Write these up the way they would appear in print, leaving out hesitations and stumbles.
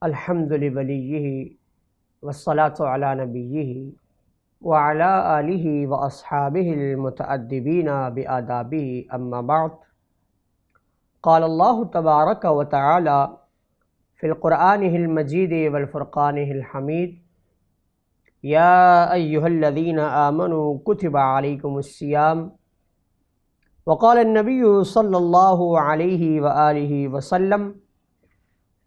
الحمد لوليه والصلاة على نبيه وعلى آله وأصحابه المتأدبين بآدابه أما بعد. قال الله تبارك وتعالى في القرآن المجيد والفرقان الحميد: يا أيها الذين آمنوا كتب عليكم الصيام. وقال النبي صلى الله عليه وآله وسلم: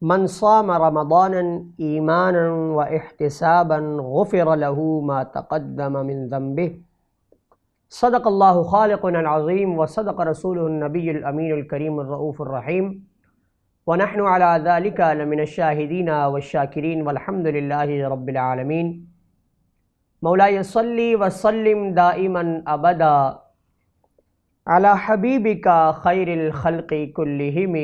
من صام رمضانا ایمانا و احتسابا غفر له ما تقدم من ذنبه. صدق اللہ خالقنا العظیم و صدق رسوله النبی الامین الکریم الرؤوف الرحیم ونحن على ذلك لمن الشاہدین والشاکرین والحمد للہ رب العالمین. مولاي صلی وسلم دائما ابدا على حبیبک خیر الخلق کلہم.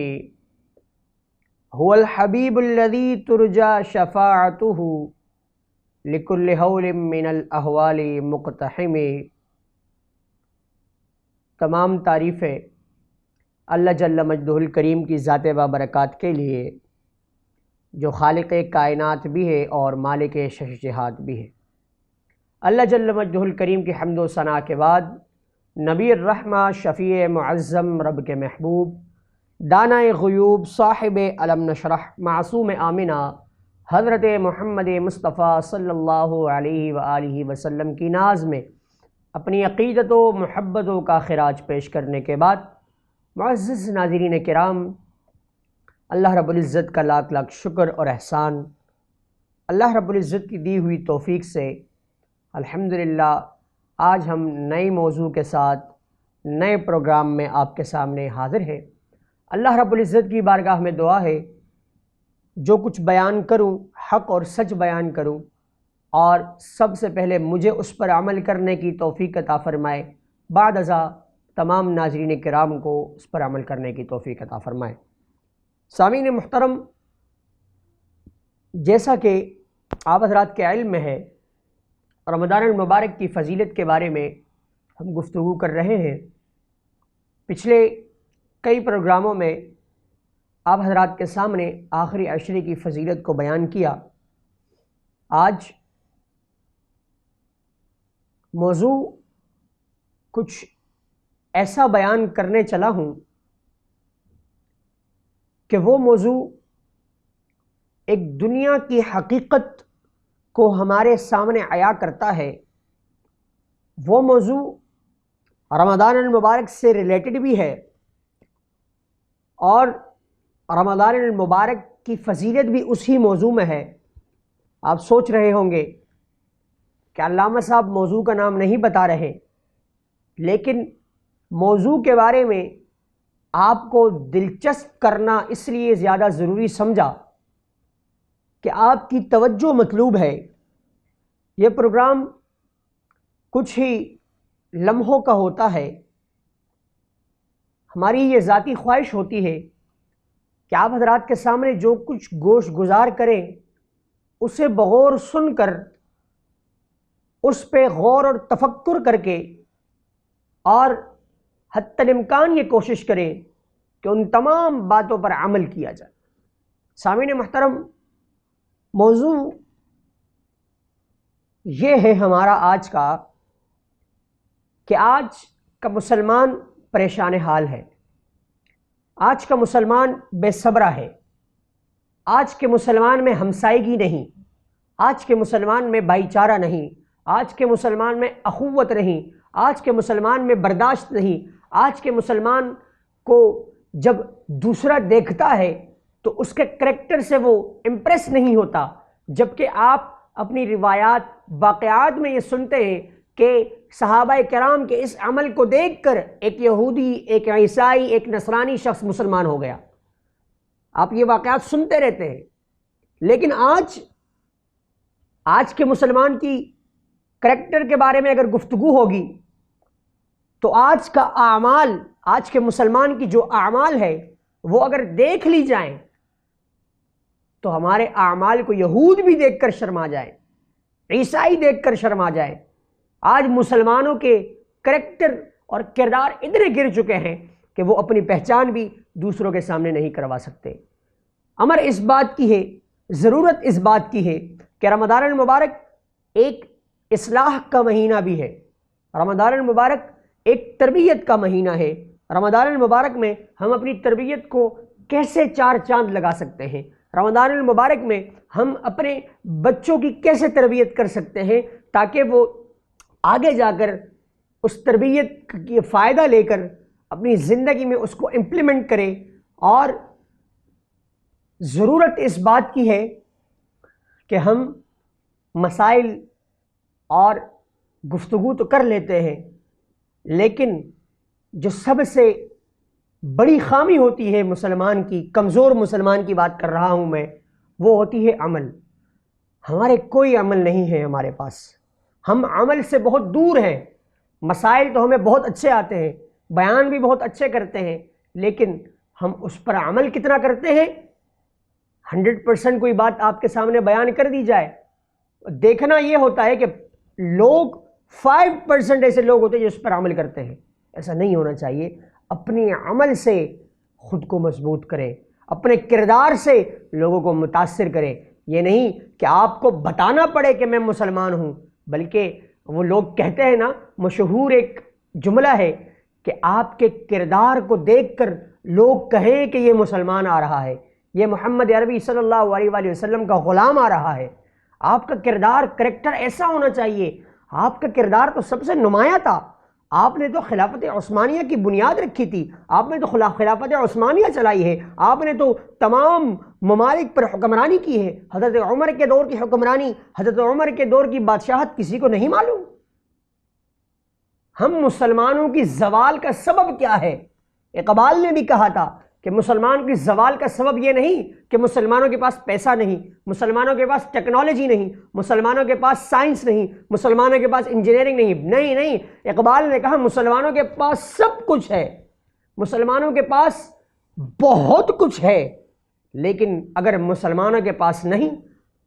هو الحبیب الذی ترجى شفاعته لكل هول من الاحوال مقتحم. تمام تعریفیں اللہ جل مجدہ الکریم کی ذات بابرکات کے لیے، جو خالق کائنات بھی ہے اور مالک شش جہات بھی ہے. اللہ جل مجدہ الکریم کی حمد و ثنا کے بعد نبی الرحمہ، شفیع معظم، رب کے محبوب، دانہ غیوب، صاحب علم نشرح، معصوم آمنہ حضرت محمد مصطفیٰ صلی اللہ علیہ وآلہ وسلم کی ناز میں اپنی عقیدت و محبتوں کا خراج پیش کرنے کے بعد، معزز ناظرین کرام، اللہ رب العزت کا لاکھ لاکھ شکر اور احسان. اللہ رب العزت کی دی ہوئی توفیق سے الحمدللہ آج ہم نئے موضوع کے ساتھ نئے پروگرام میں آپ کے سامنے حاضر ہیں. اللہ رب العزت کی بارگاہ میں دعا ہے جو کچھ بیان کروں حق اور سچ بیان کروں، اور سب سے پہلے مجھے اس پر عمل کرنے کی توفیق عطا فرمائے، بعد ازاں تمام ناظرین کرام کو اس پر عمل کرنے کی توفیق عطا فرمائے. سامعین محترم، جیسا کہ آپ حضرات کے علم میں ہے، رمضان المبارک کی فضیلت کے بارے میں ہم گفتگو کر رہے ہیں. پچھلے کئی پروگراموں میں آپ حضرات کے سامنے آخری عشرے کی فضیلت کو بیان کیا. آج موضوع کچھ ایسا بیان کرنے چلا ہوں کہ وہ موضوع ایک دنیا کی حقیقت کو ہمارے سامنے عیاں کرتا ہے. وہ موضوع رمضان المبارک سے ریلیٹڈ بھی ہے، اور رمضان المبارک کی فضیلت بھی اسی موضوع میں ہے. آپ سوچ رہے ہوں گے کہ علامہ صاحب موضوع کا نام نہیں بتا رہے، لیکن موضوع کے بارے میں آپ کو دلچسپ کرنا اس لیے زیادہ ضروری سمجھا کہ آپ کی توجہ مطلوب ہے. یہ پروگرام کچھ ہی لمحوں کا ہوتا ہے. ہماری یہ ذاتی خواہش ہوتی ہے کہ آپ حضرات کے سامنے جو کچھ گوش گزار کریں اسے بغور سن کر، اس پہ غور اور تفکر کر کے، اور حتی الامکان یہ کوشش کریں کہ ان تمام باتوں پر عمل کیا جائے. سامعین محترم، موضوع یہ ہے ہمارا آج کا کہ آج کا مسلمان پریشان حال ہے. آج کا مسلمان بے صبرہ ہے. آج کے مسلمان میں ہمسائیگی نہیں، آج کے مسلمان میں بھائی چارہ نہیں، آج کے مسلمان میں اخوت نہیں، آج کے مسلمان میں برداشت نہیں. آج کے مسلمان کو جب دوسرا دیکھتا ہے تو اس کے کریکٹر سے وہ امپریس نہیں ہوتا، جبکہ آپ اپنی روایات واقعات میں یہ سنتے ہیں کہ صحابہ کرام کے اس عمل کو دیکھ کر ایک یہودی، ایک عیسائی، ایک نصرانی شخص مسلمان ہو گیا. آپ یہ واقعات سنتے رہتے ہیں. لیکن آج کے مسلمان کی کریکٹر کے بارے میں اگر گفتگو ہوگی تو آج کا اعمال، آج کے مسلمان کی جو اعمال ہے وہ اگر دیکھ لی جائیں تو ہمارے اعمال کو یہود بھی دیکھ کر شرما جائیں، عیسائی دیکھ کر شرما جائیں. آج مسلمانوں کے کریکٹر اور کردار اتنے گر چکے ہیں کہ وہ اپنی پہچان بھی دوسروں کے سامنے نہیں کروا سکتے. امر اس بات کی ہے ضرورت اس بات کی ہے کہ رمضان المبارک ایک اصلاح کا مہینہ بھی ہے، رمضان المبارک ایک تربیت کا مہینہ ہے۔ رمضان المبارک میں ہم اپنی تربیت کو کیسے چار چاند لگا سکتے ہیں، رمضان المبارک میں ہم اپنے بچوں کی کیسے تربیت کر سکتے ہیں تاکہ وہ آگے جا کر اس تربیت کی فائدہ لے کر اپنی زندگی میں اس کو امپلیمنٹ کرے۔ اور ضرورت اس بات کی ہے کہ ہم مسائل اور گفتگو تو کر لیتے ہیں، لیکن جو سب سے بڑی خامی ہوتی ہے مسلمان کی، کمزور مسلمان کی بات کر رہا ہوں میں، وہ ہوتی ہے عمل۔ ہمارے کوئی عمل نہیں ہے ہمارے پاس، ہم عمل سے بہت دور ہیں۔ مسائل تو ہمیں بہت اچھے آتے ہیں، بیان بھی بہت اچھے کرتے ہیں، لیکن ہم اس پر عمل کتنا کرتے ہیں؟ 100% کوئی بات آپ کے سامنے بیان کر دی جائے، دیکھنا یہ ہوتا ہے کہ لوگ 5% ایسے لوگ ہوتے ہیں جو اس پر عمل کرتے ہیں۔ ایسا نہیں ہونا چاہیے۔ اپنے عمل سے خود کو مضبوط کریں، اپنے کردار سے لوگوں کو متاثر کریں۔ یہ نہیں کہ آپ کو بتانا پڑے کہ میں مسلمان ہوں، بلکہ وہ لوگ کہتے ہیں نا، مشہور ایک جملہ ہے کہ آپ کے کردار کو دیکھ کر لوگ کہیں کہ یہ مسلمان آ رہا ہے، یہ محمد عربی صلی اللہ علیہ وآلہ وسلم کا غلام آ رہا ہے۔ آپ کا کردار، کریکٹر ایسا ہونا چاہیے۔ آپ کا کردار تو سب سے نمایاں تھا۔ آپ نے تو خلافت عثمانیہ کی بنیاد رکھی تھی، آپ نے تو خلافت عثمانیہ چلائی ہے، آپ نے تو تمام ممالک پر حکمرانی کی ہے۔ حضرت عمر کے دور کی حکمرانی، حضرت عمر کے دور کی بادشاہت کسی کو نہیں معلوم؟ ہم مسلمانوں کی زوال کا سبب کیا ہے؟ اقبال نے بھی کہا تھا کہ مسلمان کی زوال کا سبب یہ نہیں کہ مسلمانوں کے پاس پیسہ نہیں، مسلمانوں کے پاس ٹیکنالوجی نہیں، مسلمانوں کے پاس سائنس نہیں، مسلمانوں کے پاس انجینئرنگ نہیں، اقبال نے کہا مسلمانوں کے پاس سب کچھ ہے، مسلمانوں کے پاس بہت کچھ ہے، لیکن اگر مسلمانوں کے پاس نہیں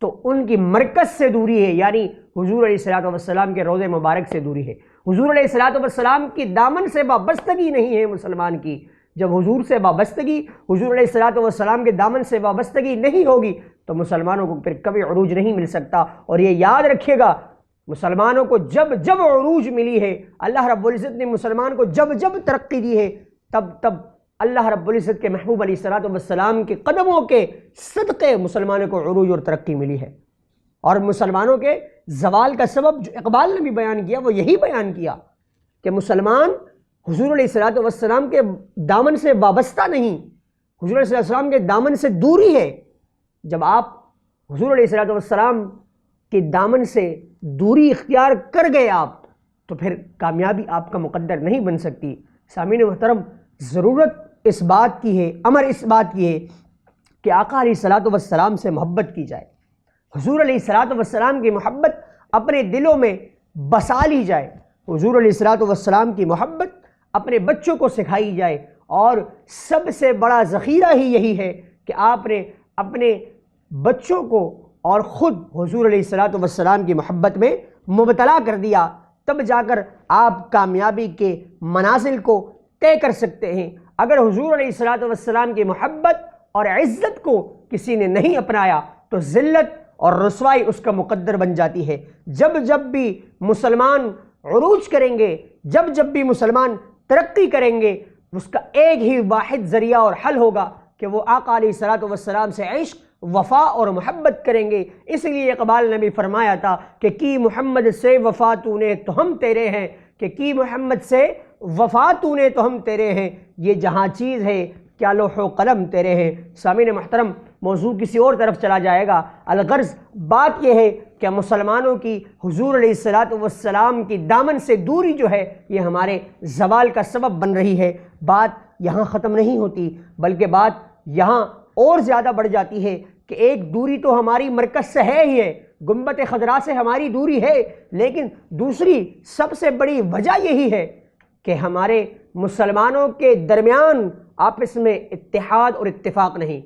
تو ان کی مرکز سے دوری ہے، یعنی حضور علیہ الصلوۃ والسلام کے روضے مبارک سے دوری ہے۔ حضور علیہ الصلوۃ والسلام کی دامن سے وابستگی نہیں ہے مسلمان کی۔ جب حضور سے وابستگی، حضور علیہ الصلوۃ والسلام کے دامن سے وابستگی نہیں ہوگی تو مسلمانوں کو پھر کبھی عروج نہیں مل سکتا۔ اور یہ یاد رکھیے گا، مسلمانوں کو جب جب عروج ملی ہے، اللہ رب العزت نے مسلمان کو جب جب ترقی دی ہے، تب اللہ رب العزت کے محبوب علیہ الصلوۃ والسلام کے قدموں کے صدقے مسلمانوں کو عروج اور ترقی ملی ہے۔ اور مسلمانوں کے زوال کا سبب جو اقبال نے بھی بیان کیا، وہ یہی بیان کیا کہ مسلمان حضور علیہ الصلوۃ والسلام کے دامن سے وابستہ نہیں، حضور علیہ السلام کے دامن سے دوری ہے۔ جب آپ حضور علیہ الصلوۃ والسلام کے دامن سے دوری اختیار کر گئے آپ، تو پھر کامیابی آپ کا مقدر نہیں بن سکتی۔ سامعین محترم، ضرورت اس بات کی ہے، امر اس بات کی ہے کہ آقا علیہ الصلوۃ والسلام سے محبت کی جائے، حضور علیہ الصلوۃ والسلام کی محبت اپنے دلوں میں بسا لی جائے، حضور علیہ الصلوۃ والسلام کی محبت اپنے بچوں کو سکھائی جائے۔ اور سب سے بڑا ذخیرہ ہی یہی ہے کہ آپ نے اپنے بچوں کو اور خود حضور علیہ الصلوۃ والسلام کی محبت میں مبتلا کر دیا، تب جا کر آپ کامیابی کے منازل کو طے کر سکتے ہیں۔ اگر حضور علیہ الصلوۃ والسلام کی محبت اور عزت کو کسی نے نہیں اپنایا تو ذلت اور رسوائی اس کا مقدر بن جاتی ہے۔ جب جب بھی مسلمان عروج کریں گے، جب جب بھی مسلمان ترقی کریں گے، اس کا ایک ہی واحد ذریعہ اور حل ہوگا کہ وہ آقا علیہ الصلوۃ والسلام سے عشق، وفا اور محبت کریں گے۔ اس لیے اقبال نے بھی فرمایا تھا کہ کی محمد سے وفا تو نے تو ہم تیرے ہیں، کہ کی محمد سے وفا تو نے تو ہم تیرے ہیں، یہ جہاں چیز ہے کیا لوح و قلم تیرے ہیں۔ سامعین محترم، موضوع کسی اور طرف چلا جائے گا، الغرض بات یہ ہے کہ مسلمانوں کی حضور علیہ الصلوۃ والسلام کی دامن سے دوری جو ہے یہ ہمارے زوال کا سبب بن رہی ہے۔ بات یہاں ختم نہیں ہوتی، بلکہ بات یہاں اور زیادہ بڑھ جاتی ہے کہ ایک دوری تو ہماری مرکز سے ہے ہی ہے، گنبد خضرا سے ہماری دوری ہے، لیکن دوسری سب سے بڑی وجہ یہی ہے کہ ہمارے مسلمانوں کے درمیان آپس میں اتحاد اور اتفاق نہیں۔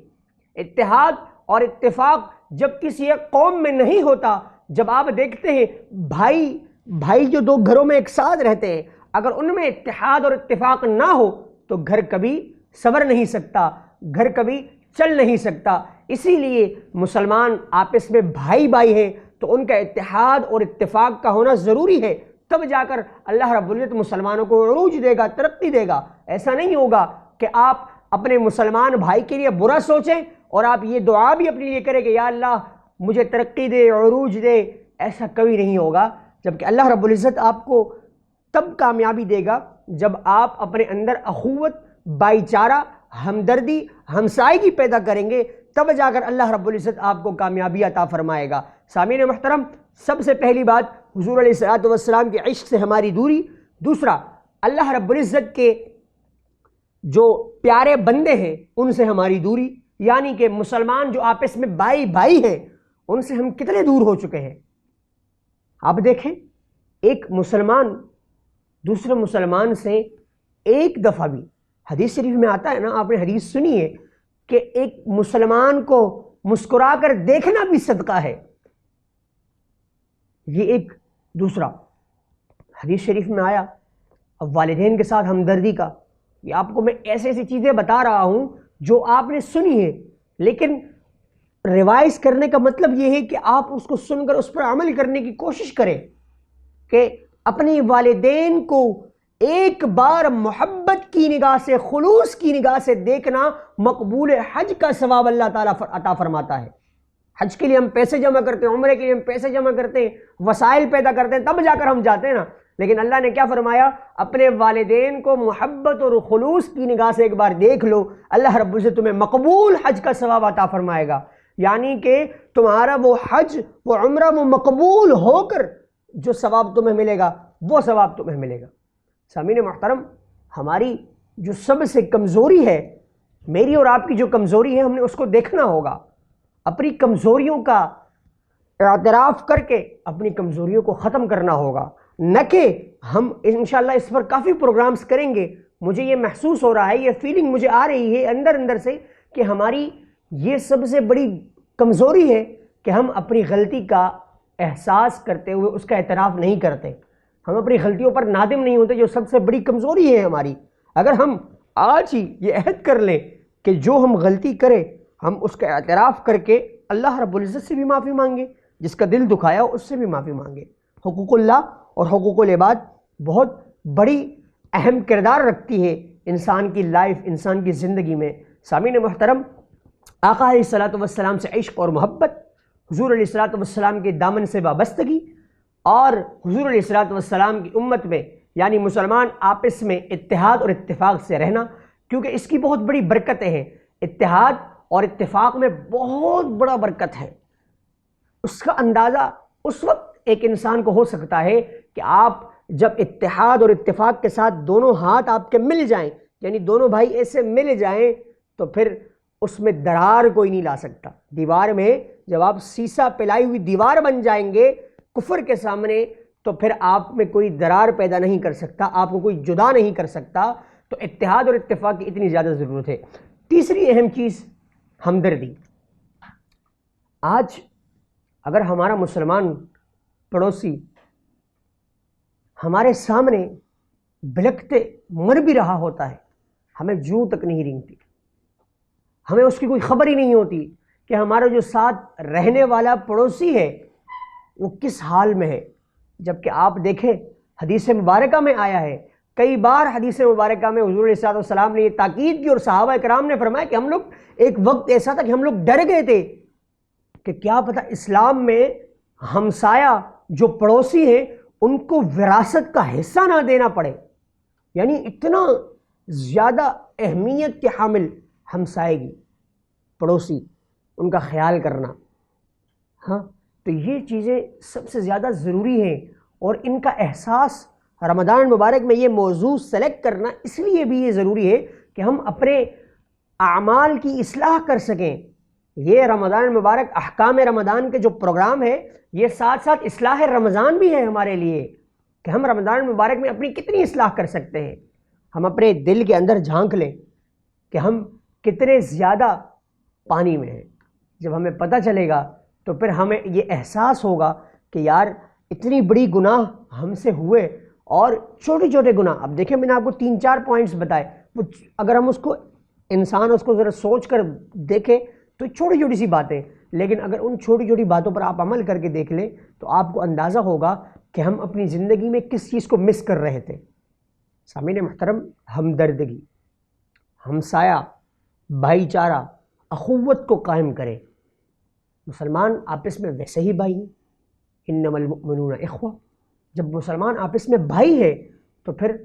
اتحاد اور اتفاق جب کسی ایک قوم میں نہیں ہوتا، جب آپ دیکھتے ہیں بھائی جو دو گھروں میں ایک ساتھ رہتے ہیں، اگر ان میں اتحاد اور اتفاق نہ ہو تو گھر کبھی سنور نہیں سکتا، گھر کبھی چل نہیں سکتا۔ اسی لیے مسلمان آپس میں بھائی بھائی ہیں تو ان کا اتحاد اور اتفاق کا ہونا ضروری ہے، تب جا کر اللہ رب العزت مسلمانوں کو عروج دے گا، ترقی دے گا۔ ایسا نہیں ہوگا کہ آپ اپنے مسلمان بھائی کے لیے برا سوچیں اور آپ یہ دعا بھی اپنے لیے کریں کہ یا اللہ مجھے ترقی دے، عروج دے، ایسا کبھی نہیں ہوگا، جبکہ اللہ رب العزت آپ کو تب کامیابی دے گا جب آپ اپنے اندر اخوت، بھائی چارہ، ہمدردی، ہمسائیگی پیدا کریں گے، تب جا کر اللہ رب العزت آپ کو کامیابی عطا فرمائے گا۔ سامعین محترم، سب سے پہلی بات حضور علیہ الصلوۃ والسلام کے عشق سے ہماری دوری، دوسرا اللہ رب العزت کے جو پیارے بندے ہیں ان سے ہماری دوری، یعنی کہ مسلمان جو آپس میں بھائی بھائی ہیں ان سے ہم کتنے دور ہو چکے ہیں۔ آپ دیکھیں، ایک مسلمان دوسرے مسلمان سے ایک دفعہ بھی، حدیث شریف میں آتا ہے نا، آپ نے حدیث سنی ہے کہ ایک مسلمان کو مسکرا کر دیکھنا بھی صدقہ ہے۔ یہ ایک دوسرا حدیث شریف میں آیا اب والدین کے ساتھ ہمدردی کا، یہ آپ کو میں ایسی ایسی چیزیں بتا رہا ہوں جو آپ نے سنی ہے، لیکن ریوائز کرنے کا مطلب یہ ہے کہ آپ اس کو سن کر اس پر عمل کرنے کی کوشش کریں کہ اپنے والدین کو ایک بار محبت کی نگاہ سے، خلوص کی نگاہ سے دیکھنا مقبول حج کا ثواب اللہ تعالیٰ عطا فرماتا ہے۔ حج کے لیے ہم پیسے جمع کرتے ہیں، عمرے کے لیے ہم پیسے جمع کرتے ہیں، وسائل پیدا کرتے ہیں، تب جا کر ہم جاتے ہیں نا، لیکن اللہ نے کیا فرمایا؟ اپنے والدین کو محبت اور خلوص کی نگاہ سے ایک بار دیکھ لو، اللہ رب العزت تمہیں مقبول حج کا ثواب عطا فرمائے گا، یعنی کہ تمہارا وہ حج، وہ عمرہ، وہ مقبول ہو کر جو ثواب تمہیں ملے گا وہ ثواب تمہیں ملے گا۔ سامعین محترم، ہماری جو سب سے کمزوری ہے، میری اور آپ کی جو کمزوری ہے، ہم نے اس کو دیکھنا ہوگا، اپنی کمزوریوں کا اعتراف کر کے اپنی کمزوریوں کو ختم کرنا ہوگا، نہ کہ ہم انشاءاللہ اس پر کافی پروگرامز کریں گے۔ مجھے یہ محسوس ہو رہا ہے، یہ فیلنگ مجھے آ رہی ہے اندر سے کہ ہماری یہ سب سے بڑی کمزوری ہے کہ ہم اپنی غلطی کا احساس کرتے ہوئے اس کا اعتراف نہیں کرتے، ہم اپنی غلطیوں پر نادم نہیں ہوتے، جو سب سے بڑی کمزوری ہے ہماری۔ اگر ہم آج ہی یہ عہد کر لیں کہ جو ہم غلطی کریں ہم اس کا اعتراف کر کے اللہ رب العزت سے بھی معافی مانگے، جس کا دل دکھایا ہو اس سے بھی معافی مانگے۔ حقوق اللہ اور حقوق العباد بہت بڑی اہم کردار رکھتی ہے انسان کی لائف، انسان کی زندگی میں۔ سامعین محترم، آقا علیہ الصلوۃ والسلام سے عشق اور محبت، حضور علیہ الصلوۃ والسلام کے دامن سے وابستگی، اور حضور علیہ الصلوۃ والسلام کی امت میں یعنی مسلمان آپس میں اتحاد اور اتفاق سے رہنا، کیونکہ اس کی بہت بڑی برکتیں ہیں۔ اتحاد اور اتفاق میں بہت بڑا برکت ہے، اس کا اندازہ اس وقت ایک انسان کو ہو سکتا ہے کہ آپ جب اتحاد اور اتفاق کے ساتھ دونوں ہاتھ آپ کے مل جائیں، یعنی دونوں بھائی ایسے مل جائیں، تو پھر اس میں درار کوئی نہیں لا سکتا۔ دیوار میں جب آپ سیسا پلائی ہوئی دیوار بن جائیں گے کفر کے سامنے، تو پھر آپ میں کوئی درار پیدا نہیں کر سکتا، آپ کو کوئی جدا نہیں کر سکتا۔ تو اتحاد اور اتفاق کی اتنی زیادہ ضرورت ہے۔ تیسری اہم چیز ہمدردی۔ آج اگر ہمارا مسلمان پڑوسی ہمارے سامنے بلکتے مر بھی رہا ہوتا ہے، ہمیں جوں تک نہیں رینگتی، ہمیں اس کی کوئی خبر ہی نہیں ہوتی کہ ہمارا جو ساتھ رہنے والا پڑوسی ہے وہ کس حال میں ہے، جبکہ آپ دیکھیں حدیث مبارکہ میں آیا ہے، کئی بار حدیث مبارکہ میں حضور علیہ الصلوۃ والسلام نے یہ تاکید کی اور صحابہ کرام نے فرمایا کہ ہم لوگ ایک وقت ایسا تھا کہ ہم لوگ ڈر گئے تھے کہ کیا پتہ اسلام میں ہمسایہ جو پڑوسی ہیں ان کو وراثت کا حصہ نہ دینا پڑے، یعنی اتنا زیادہ اہمیت کے حامل ہمسائیگی، پڑوسی، ان کا خیال کرنا۔ ہاں، تو یہ چیزیں سب سے زیادہ ضروری ہیں، اور ان کا احساس رمضان مبارک میں یہ موضوع سلیکٹ کرنا اس لیے بھی یہ ضروری ہے کہ ہم اپنے اعمال کی اصلاح کر سکیں۔ یہ رمضان مبارک، احکام رمضان کے جو پروگرام ہے، یہ ساتھ ساتھ اصلاح رمضان بھی ہے ہمارے لیے کہ ہم رمضان مبارک میں اپنی کتنی اصلاح کر سکتے ہیں۔ ہم اپنے دل کے اندر جھانک لیں کہ ہم کتنے زیادہ پانی میں ہیں۔ جب ہمیں پتہ چلے گا تو پھر ہمیں یہ احساس ہوگا کہ یار اتنی بڑی گناہ ہم سے ہوئے، اور چھوٹے چھوٹے گناہ، اب دیکھیں میں نے آپ کو 3-4 پوائنٹس بتائے، اگر ہم اس کو انسان اس کو ذرا سوچ کر دیکھے تو چھوٹی چھوٹی سی باتیں، لیکن اگر ان چھوٹی چھوٹی باتوں پر آپ عمل کر کے دیکھ لیں تو آپ کو اندازہ ہوگا کہ ہم اپنی زندگی میں کس چیز کو مس کر رہے تھے۔ سامعین محترم، ہمدردگی، ہمسایہ، بھائی چارہ، اخوت کو قائم کریں۔ مسلمان آپس میں ویسے ہی بھائی ہیں، انما المؤمنون اخوہ۔ جب مسلمان آپس میں بھائی ہے تو پھر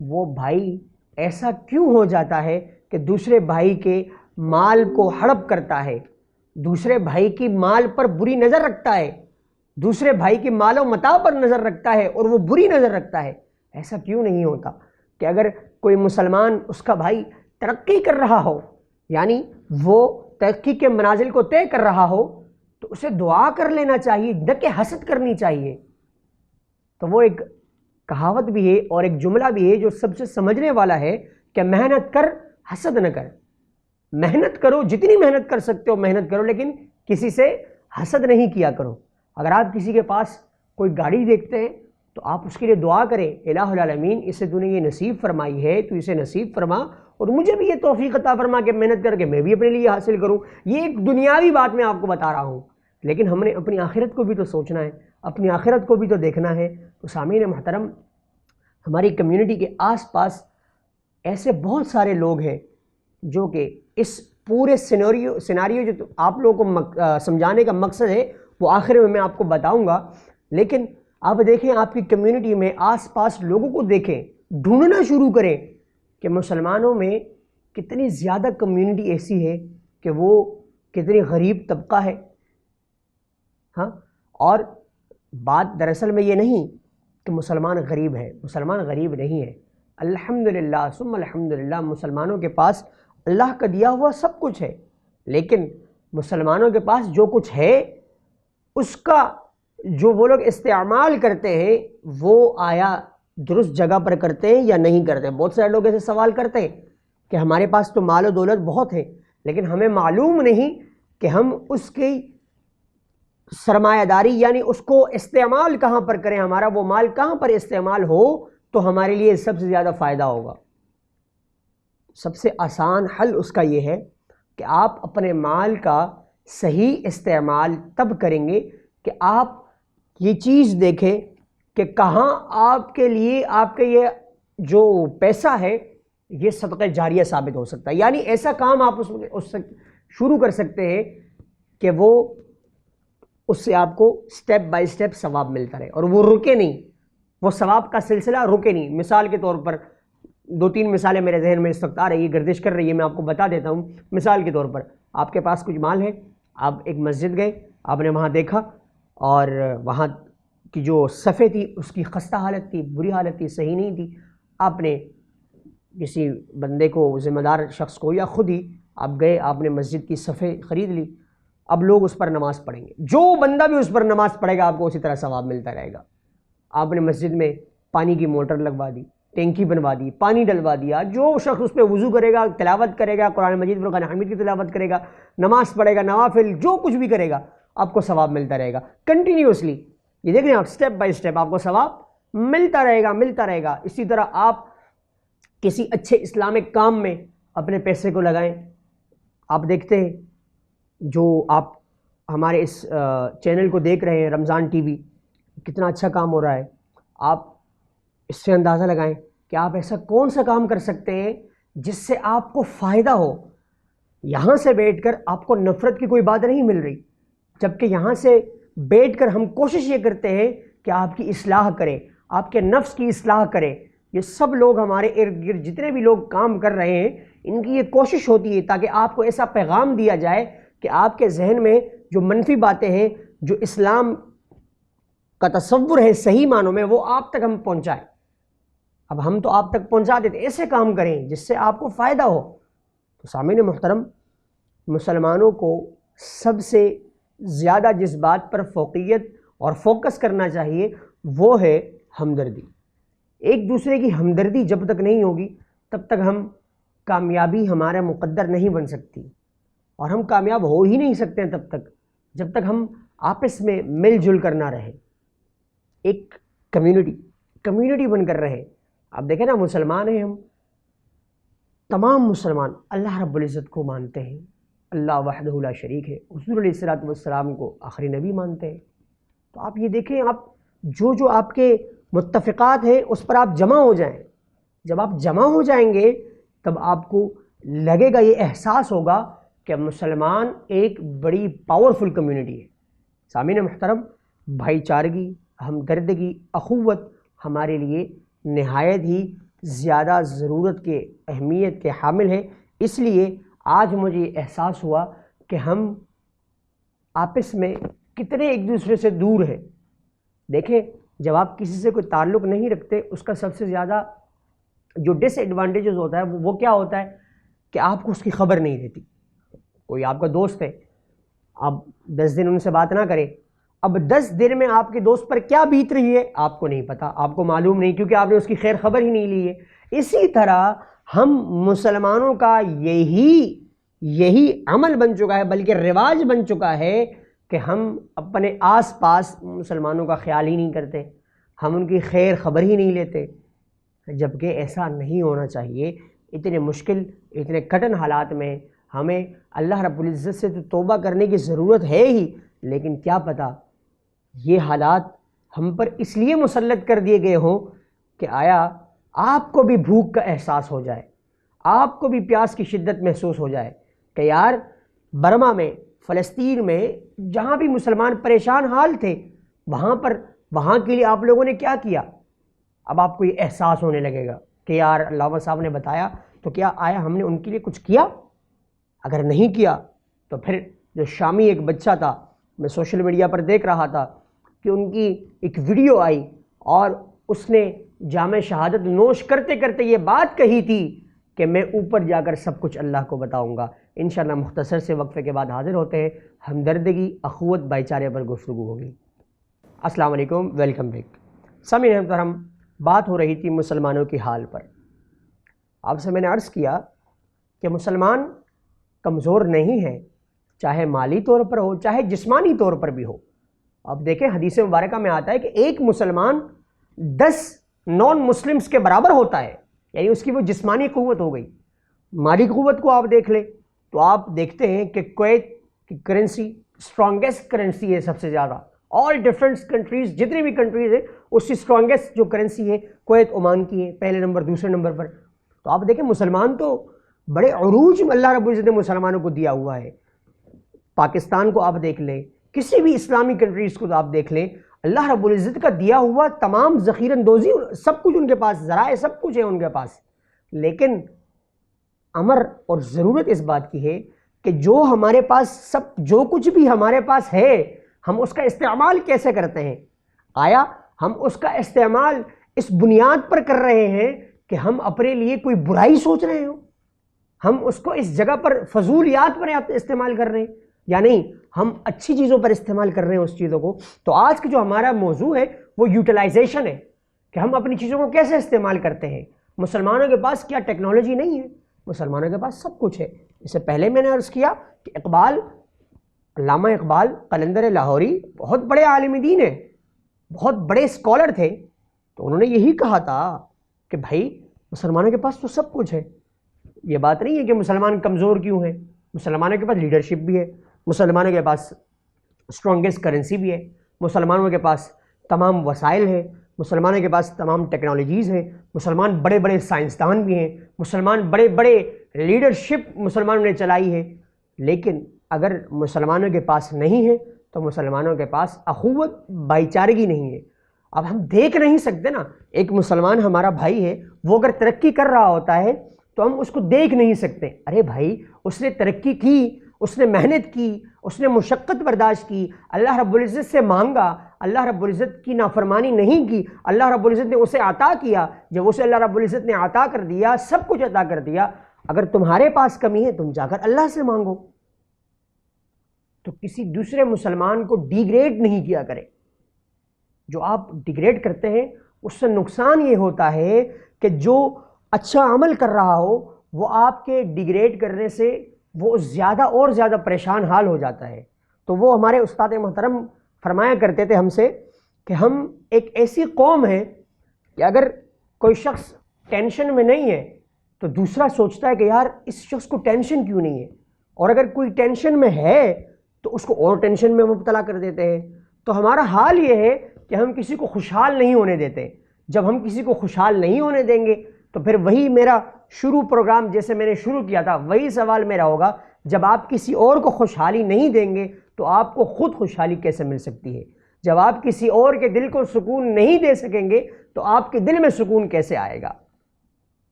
وہ بھائی ایسا کیوں ہو جاتا ہے کہ دوسرے بھائی کے مال کو ہڑپ کرتا ہے، دوسرے بھائی کی مال پر بری نظر رکھتا ہے، دوسرے بھائی کی مال و متاع پر نظر رکھتا ہے اور وہ بری نظر رکھتا ہے؟ ایسا کیوں نہیں ہوتا کہ اگر کوئی مسلمان، اس کا بھائی ترقی کر رہا ہو، یعنی وہ ترقی کے منازل کو طے کر رہا ہو، تو اسے دعا کر لینا چاہیے، نہ کہ حسد کرنی چاہیے۔ تو وہ ایک کہاوت بھی ہے اور ایک جملہ بھی ہے جو سب سے سمجھنے والا ہے کہ محنت کر، حسد نہ کر۔ محنت کرو، جتنی محنت کر سکتے ہو محنت کرو، لیکن کسی سے حسد نہیں کیا کرو۔ اگر آپ کسی کے پاس کوئی گاڑی دیکھتے ہیں تو آپ اس کے لیے دعا کریں، الہ العالمین اسے تو نے یہ نصیب فرمائی ہے، تو اسے نصیب فرما اور مجھے بھی یہ توفیق عطا فرما کہ محنت کر کے میں بھی اپنے لیے حاصل کروں۔ یہ ایک دنیاوی بات میں آپ کو بتا رہا ہوں، لیکن ہم نے اپنی آخرت کو بھی تو سوچنا ہے، اپنی آخرت کو بھی تو دیکھنا ہے۔ تو سامعین محترم، ہماری کمیونٹی کے آس پاس ایسے بہت سارے لوگ ہیں جو کہ اس پورے سیناریو جو آپ لوگوں کو سمجھانے کا مقصد ہے وہ آخر میں آپ کو بتاؤں گا، لیکن آپ دیکھیں آپ کی کمیونٹی میں آس پاس لوگوں کو دیکھیں، ڈھونڈنا شروع کریں کہ مسلمانوں میں کتنی زیادہ کمیونٹی ایسی ہے کہ وہ کتنی غریب طبقہ ہے۔ ہاں، اور بات دراصل میں یہ نہیں کہ مسلمان غریب ہے، مسلمان غریب نہیں ہے۔ الحمدللہ ثم الحمدللہ، مسلمانوں کے پاس اللہ کا دیا ہوا سب کچھ ہے، لیکن مسلمانوں کے پاس جو کچھ ہے اس کا جو وہ لوگ استعمال کرتے ہیں وہ آیا درست جگہ پر کرتے ہیں یا نہیں کرتے؟ بہت سارے لوگ ایسے سوال کرتے ہیں کہ ہمارے پاس تو مال و دولت بہت ہے، لیکن ہمیں معلوم نہیں کہ ہم اس کی سرمایہ داری یعنی اس کو استعمال کہاں پر کریں، ہمارا وہ مال کہاں پر استعمال ہو تو ہمارے لیے سب سے زیادہ فائدہ ہوگا۔ سب سے آسان حل اس کا یہ ہے کہ آپ اپنے مال کا صحیح استعمال تب کریں گے کہ آپ یہ چیز دیکھیں کہ کہاں آپ کے لیے آپ کے یہ جو پیسہ ہے یہ صدقہ جاریہ ثابت ہو سکتا ہے، یعنی ایسا کام آپ اس سے شروع کر سکتے ہیں کہ وہ اس سے آپ کو سٹیپ بائی سٹیپ ثواب ملتا رہے اور وہ رکے نہیں، وہ ثواب کا سلسلہ رکے نہیں۔ مثال کے طور پر دو تین مثالیں میرے ذہن میں اس وقت آ رہی ہے، گردش کر رہی ہے، میں آپ کو بتا دیتا ہوں۔ مثال کے طور پر آپ کے پاس کچھ مال ہے، آپ ایک مسجد گئے، آپ نے وہاں دیکھا اور وہاں کی جو صفیں تھی اس کی خستہ حالت تھی، بری حالت تھی، صحیح نہیں تھی۔ آپ نے کسی بندے کو، ذمہ دار شخص کو یا خود ہی آپ گئے، آپ نے مسجد کی صفیں خرید لی، اب لوگ اس پر نماز پڑھیں گے، جو بندہ بھی اس پر نماز پڑھے گا آپ کو اسی طرح ثواب ملتا رہے گا۔ آپ نے مسجد میں پانی کی موٹر لگوا دی، ٹینکی بنوا دی، پانی ڈلوا دیا، جو شخص اس پہ وضو کرے گا، تلاوت کرے گا، قرآن مجید فرقان حمید کی تلاوت کرے گا، نماز پڑھے گا، نوافل جو کچھ بھی کرے گا آپ کو ثواب ملتا رہے گا کنٹینیوسلی۔ یہ دیکھ رہے ہیں آپ، سٹیپ بائی سٹیپ آپ کو ثواب ملتا رہے گا ملتا رہے گا۔ اسی طرح آپ کسی اچھے اسلامک کام میں اپنے پیسے کو لگائیں۔ آپ دیکھتے ہیں جو آپ ہمارے اس چینل کو دیکھ رہے ہیں، رمضان ٹی وی، کتنا اچھا کام ہو رہا ہے۔ آپ اس سے اندازہ لگائیں کہ آپ ایسا کون سا کام کر سکتے ہیں جس سے آپ کو فائدہ ہو۔ یہاں سے بیٹھ کر آپ کو نفرت کی کوئی بات نہیں مل رہی، جبکہ یہاں سے بیٹھ کر ہم کوشش یہ کرتے ہیں کہ آپ کی اصلاح کریں، آپ کے نفس کی اصلاح کریں۔ یہ سب لوگ ہمارے ارد گرد جتنے بھی لوگ کام کر رہے ہیں ان کی یہ کوشش ہوتی ہے تاکہ آپ کو ایسا پیغام دیا جائے کہ آپ کے ذہن میں جو منفی باتیں ہیں، جو اسلام کا تصور ہے صحیح معنوں میں، وہ آپ تک ہم پہنچائیں۔ اب ہم تو آپ تک پہنچا دیتے، ایسے کام کریں جس سے آپ کو فائدہ ہو۔ تو سامعین محترم، مسلمانوں کو سب سے زیادہ جس بات پر فوقیت اور فوکس کرنا چاہیے وہ ہے ہمدردی۔ ایک دوسرے کی ہمدردی جب تک نہیں ہوگی تب تک ہم کامیابی ہمارا مقدر نہیں بن سکتی، اور ہم کامیاب ہو ہی نہیں سکتے ہیں تب تک جب تک ہم آپس میں مل جل کر نہ رہیں، ایک کمیونٹی بن کر رہیں۔ آپ دیکھیں نا، مسلمان ہیں ہم، تمام مسلمان اللہ رب العزت کو مانتے ہیں، اللہ وحدہ لا شریک ہے، حضور علیہ الصلوۃ والسلام کو آخری نبی مانتے ہیں۔ تو آپ یہ دیکھیں، آپ جو آپ کے متفقات ہیں اس پر آپ جمع ہو جائیں۔ جب آپ جمع ہو جائیں گے تب آپ کو لگے گا، یہ احساس ہوگا کہ مسلمان ایک بڑی پاورفل کمیونٹی ہے۔ سامعین محترم، بھائی چارگی، ہمدردگی، اخوت ہمارے لیے نہایت ہی زیادہ ضرورت کے، اہمیت کے حامل ہے۔ اس لیے آج مجھے یہ احساس ہوا کہ ہم آپس میں کتنے ایک دوسرے سے دور ہیں۔ دیکھیں، جب آپ کسی سے کوئی تعلق نہیں رکھتے، اس کا سب سے زیادہ جو ڈس ایڈوانٹیجز ہوتا ہے وہ کیا ہوتا ہے کہ آپ کو اس کی خبر نہیں رہتی۔ کوئی آپ کا دوست ہے، آپ 10 دن ان سے بات نہ کریں، اب 10 دن میں آپ کے دوست پر کیا بیت رہی ہے آپ کو نہیں پتا، آپ کو معلوم نہیں، کیونکہ آپ نے اس کی خیر خبر ہی نہیں لی ہے۔ اسی طرح ہم مسلمانوں کا یہی عمل بن چکا ہے، بلکہ رواج بن چکا ہے کہ ہم اپنے آس پاس مسلمانوں کا خیال ہی نہیں کرتے، ہم ان کی خیر خبر ہی نہیں لیتے، جبکہ ایسا نہیں ہونا چاہیے۔ اتنے مشکل، اتنے کٹن حالات میں ہمیں اللہ رب العزت سے تو توبہ کرنے کی ضرورت ہے ہی، لیکن کیا پتہ یہ حالات ہم پر اس لیے مسلط کر دیے گئے ہوں کہ آیا آپ کو بھی بھوک کا احساس ہو جائے، آپ کو بھی پیاس کی شدت محسوس ہو جائے کہ یار برما میں، فلسطین میں، جہاں بھی مسلمان پریشان حال تھے، وہاں کے لیے آپ لوگوں نے کیا کیا۔ اب آپ کو یہ احساس ہونے لگے گا کہ یار علامہ صاحب نے بتایا تو کیا آیا ہم نے ان کے لیے کچھ کیا؟ اگر نہیں کیا تو پھر جو شامی ایک بچہ تھا، میں سوشل میڈیا پر دیکھ رہا تھا کہ ان کی ایک ویڈیو آئی اور اس نے جامع شہادت نوش کرتے کرتے یہ بات کہی تھی کہ میں اوپر جا کر سب کچھ اللہ کو بتاؤں گا۔ انشاءاللہ مختصر سے وقفے کے بعد حاضر ہوتے ہیں، ہمدردگی، اخوت، بھائی چارے پر گفتگو ہوگی۔ السلام علیکم، ویلکم بیک۔ سامعین محترم، بات ہو رہی تھی مسلمانوں کی حال پر۔ آپ سے میں نے عرض کیا کہ مسلمان کمزور نہیں ہے، چاہے مالی طور پر ہو، چاہے جسمانی طور پر بھی ہو۔ آپ دیکھیں حدیث مبارکہ میں آتا ہے کہ ایک مسلمان 10 نان مسلمز کے برابر ہوتا ہے، یعنی اس کی وہ جسمانی قوت ہو گئی۔ مالی قوت کو آپ دیکھ لیں تو آپ دیکھتے ہیں کہ کویت کی کرنسی اسٹرانگیسٹ کرنسی ہے سب سے زیادہ، آل ڈفرینٹ کنٹریز، جتنی بھی کنٹریز ہیں اس کی اسٹرانگیسٹ جو کرنسی ہے کویت عمان کی ہے، پہلے نمبر، دوسرے نمبر پر۔ تو آپ دیکھیں مسلمان تو بڑے عروج میں اللہ رب العزت نے مسلمانوں کو دیا ہوا ہے۔ پاکستان کو آپ دیکھ لیں، کسی بھی اسلامی کنٹریز کو آپ دیکھ لیں، اللہ رب العزت کا دیا ہوا تمام ذخیرہ اندوزی، سب کچھ ان کے پاس، ذرائع سب کچھ ہے ان کے پاس، لیکن امر اور ضرورت اس بات کی ہے کہ جو ہمارے پاس جو کچھ بھی ہمارے پاس ہے، ہم اس کا استعمال کیسے کرتے ہیں؟ آیا ہم اس کا استعمال اس بنیاد پر کر رہے ہیں کہ ہم اپنے لیے کوئی برائی سوچ رہے ہوں، ہم اس کو اس جگہ پر فضولیات پر استعمال کر رہے ہیں، یا نہیں ہم اچھی چیزوں پر استعمال کر رہے ہیں اس چیزوں کو؟ تو آج کا جو ہمارا موضوع ہے وہ یوٹیلائزیشن ہے، کہ ہم اپنی چیزوں کو کیسے استعمال کرتے ہیں۔ مسلمانوں کے پاس کیا ٹیکنالوجی نہیں ہے؟ مسلمانوں کے پاس سب کچھ ہے۔ اس سے پہلے میں نے عرض کیا کہ علامہ اقبال قلندر لاہوری بہت بڑے عالم دین ہیں، بہت بڑے اسکالر تھے، تو انہوں نے یہی کہا تھا کہ بھائی مسلمانوں کے پاس تو سب کچھ ہے۔ یہ بات نہیں ہے کہ مسلمان کمزور کیوں ہیں، مسلمانوں کے پاس لیڈرشپ بھی ہے، مسلمانوں کے پاس اسٹرانگیسٹ کرنسی بھی ہے، مسلمانوں کے پاس تمام وسائل ہیں، مسلمانوں کے پاس تمام ٹیکنالوجیز ہیں، مسلمان بڑے بڑے سائنسدان بھی ہیں، مسلمان بڑے بڑے لیڈرشپ مسلمانوں نے چلائی ہے۔ لیکن اگر مسلمانوں کے پاس نہیں ہے تو مسلمانوں کے پاس اخوت، بھائی چارگی نہیں ہے۔ اب ہم دیکھ نہیں سکتے نا، ایک مسلمان ہمارا بھائی ہے، وہ اگر ترقی کر رہا ہوتا ہے تو ہم اس کو دیکھ نہیں سکتے، ارے بھائی اس نے ترقی کی، اس نے محنت کی، اس نے مشقت برداشت کی، اللہ رب العزت سے مانگا، اللہ رب العزت کی نافرمانی نہیں کی، اللہ رب العزت نے اسے عطا کیا، جب اسے اللہ رب العزت نے عطا کر دیا، سب کچھ عطا کر دیا، اگر تمہارے پاس کمی ہے تم جا کر اللہ سے مانگو۔ تو کسی دوسرے مسلمان کو ڈیگریڈ نہیں کیا کرے۔ جو آپ ڈیگریڈ کرتے ہیں اس سے نقصان یہ ہوتا ہے کہ جو اچھا عمل کر رہا ہو وہ آپ کے ڈیگریڈ کرنے سے وہ زیادہ اور زیادہ پریشان حال ہو جاتا ہے۔ تو وہ ہمارے استاد محترم فرمایا کرتے تھے ہم سے کہ ہم ایک ایسی قوم ہے کہ اگر کوئی شخص ٹینشن میں نہیں ہے تو دوسرا سوچتا ہے کہ یار اس شخص کو ٹینشن کیوں نہیں ہے، اور اگر کوئی ٹینشن میں ہے تو اس کو اور ٹینشن میں مبتلا کر دیتے ہیں۔ تو ہمارا حال یہ ہے کہ ہم کسی کو خوشحال نہیں ہونے دیتے۔ جب ہم کسی کو خوشحال نہیں ہونے دیں گے تو پھر وہی میرا شروع پروگرام جیسے میں نے شروع کیا تھا، وہی سوال میرا ہوگا، جب آپ کسی اور کو خوشحالی نہیں دیں گے تو آپ کو خود خوشحالی کیسے مل سکتی ہے؟ جب آپ کسی اور کے دل کو سکون نہیں دے سکیں گے تو آپ کے دل میں سکون کیسے آئے گا؟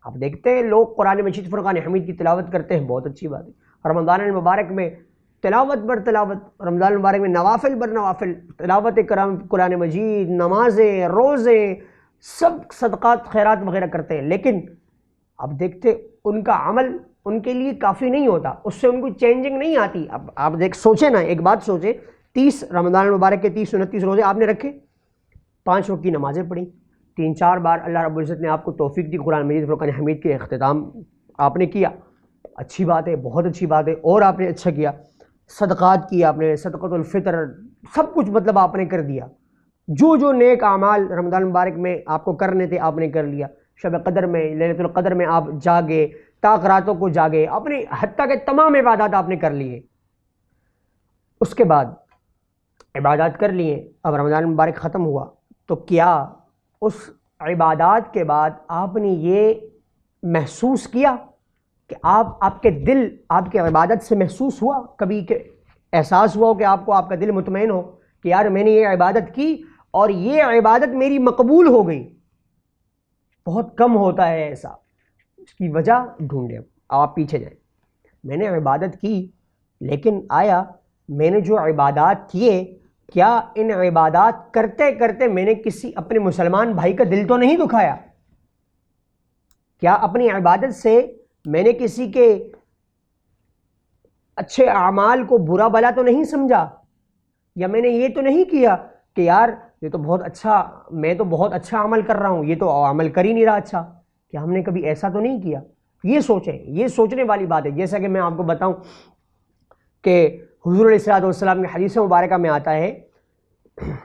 آپ دیکھتے ہیں لوگ قرآن مجید فرقان حمید کی تلاوت کرتے ہیں، بہت اچھی بات ہے، رمضان المبارک میں تلاوت بر تلاوت، رمضان المبارک میں نوافل بر نوافل، تلاوت کرام قرآن مجید، نمازیں، روزے، سب صدقات خیرات وغیرہ کرتے ہیں، لیکن آپ دیکھتے ان کا عمل ان کے لیے کافی نہیں ہوتا، اس سے ان کو چینجنگ نہیں آتی۔ اب آپ سوچیں نا، ایک بات سوچیں، 30 رمضان المبارک کے 30 29 روزے آپ نے رکھے، 5 وقت کی نمازیں پڑھی، 3-4 بار اللہ رب العزت نے آپ کو توفیق دی قرآن مجید فرقان حمید کے اختتام آپ نے کیا، اچھی بات ہے، بہت اچھی بات ہے، اور آپ نے اچھا کیا، صدقات کیا آپ نے، صدقۃ الفطر، سب کچھ مطلب آپ نے کر دیا، جو نیک اعمال رمضان المبارک میں آپ کو کرنے تھے آپ نے کر لیا، شب قدر میں، لیلۃ القدر میں آپ جاگے، طاق راتوں کو جاگے، اپنے حتیٰ کہ تمام عبادات آپ نے کر لیے۔ اس کے بعد عبادات کر لیے، اب رمضان المبارک ختم ہوا تو کیا اس عبادات کے بعد آپ نے یہ محسوس کیا کہ آپ کے دل آپ کے عبادت سے محسوس ہوا، کبھی کہ احساس ہوا ہو کہ آپ کو آپ کا دل مطمئن ہو کہ یار میں نے یہ عبادت کی اور یہ عبادت میری مقبول ہو گئی؟ بہت کم ہوتا ہے ایسا۔ اس کی وجہ ڈھونڈیں، آپ پیچھے جائیں۔ میں نے عبادت کی، لیکن آیا میں نے جو عبادات کیے، کیا ان عبادات کرتے کرتے میں نے کسی اپنے مسلمان بھائی کا دل تو نہیں دکھایا؟ کیا اپنی عبادت سے میں نے کسی کے اچھے اعمال کو برا بلا تو نہیں سمجھا؟ یا میں نے یہ تو نہیں کیا کہ یار یہ تو بہت اچھا، میں تو بہت اچھا عمل کر رہا ہوں، یہ تو عمل کر ہی نہیں رہا اچھا؟ کیا ہم نے کبھی ایسا تو نہیں کیا؟ یہ سوچیں، یہ سوچنے والی بات ہے۔ جیسا کہ میں آپ کو بتاؤں کہ حضور علیہ الصلوۃ والسلام کی حدیث مبارکہ میں آتا ہے،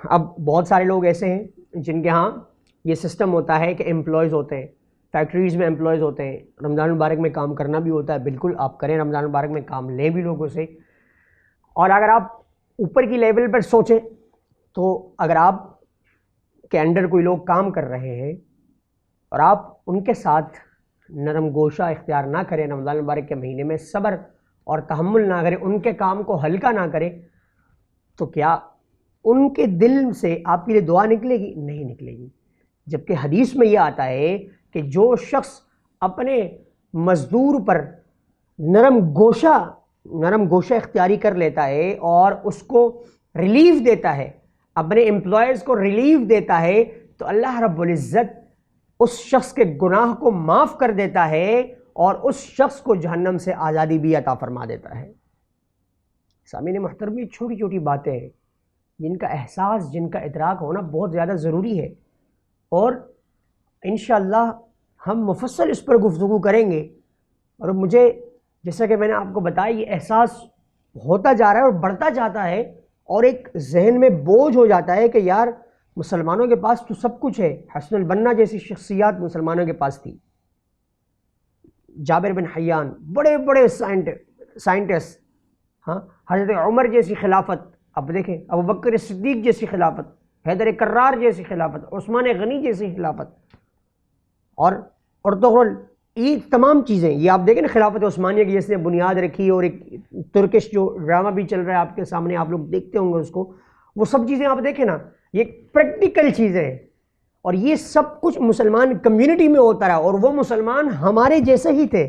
اب بہت سارے لوگ ایسے ہیں جن کے ہاں یہ سسٹم ہوتا ہے کہ امپلائیز ہوتے ہیں، فیکٹریز میں امپلائیز ہوتے ہیں، رمضان المبارک میں کام کرنا بھی ہوتا ہے، بالکل آپ کریں، رمضان المبارک میں کام لیں بھی لوگوں سے۔ اور اگر آپ اوپر کی لیول پر سوچیں تو اگر آپ کے انڈر کوئی لوگ کام کر رہے ہیں اور آپ ان کے ساتھ نرم گوشہ اختیار نہ کریں، رمضان المبارک کے مہینے میں صبر اور تحمل نہ کریں، ان کے کام کو ہلکا نہ کریں، تو کیا ان کے دل سے آپ کے لیے دعا نکلے گی؟ نہیں نکلے گی۔ جبکہ حدیث میں یہ آتا ہے کہ جو شخص اپنے مزدور پر نرم گوشہ اختیاری کر لیتا ہے اور اس کو ریلیف دیتا ہے، اپنے امپلائیز کو ریلیف دیتا ہے، تو اللہ رب العزت اس شخص کے گناہ کو معاف کر دیتا ہے اور اس شخص کو جہنم سے آزادی بھی عطا فرما دیتا ہے۔ سامعین محترم، یہ چھوٹی چھوٹی باتیں ہیں جن کا احساس، جن کا ادراک ہونا بہت زیادہ ضروری ہے، اور انشاءاللہ ہم مفصل اس پر گفتگو کریں گے۔ اور مجھے جیسا کہ میں نے آپ کو بتایا، یہ احساس ہوتا جا رہا ہے اور بڑھتا جاتا ہے، اور ایک ذہن میں بوجھ ہو جاتا ہے کہ یار مسلمانوں کے پاس تو سب کچھ ہے۔ حسن البنا جیسی شخصیات مسلمانوں کے پاس تھی، جابر بن حیان، بڑے بڑے سائنٹسٹ، ہاں، حضرت عمر جیسی خلافت، اب دیکھیں ابو بکر صدیق جیسی خلافت، حیدر کرار جیسی خلافت، عثمان غنی جیسی خلافت، اور تو یہ تمام چیزیں، یہ آپ دیکھیں نا، خلافت عثمانیہ کی جس نے بنیاد رکھی، اور ایک ترکش جو ڈرامہ بھی چل رہا ہے آپ کے سامنے، آپ لوگ دیکھتے ہوں گے اس کو، وہ سب چیزیں آپ دیکھیں نا، یہ پریکٹیکل چیزیں ہیں، اور یہ سب کچھ مسلمان کمیونٹی میں ہوتا رہا، اور وہ مسلمان ہمارے جیسے ہی تھے،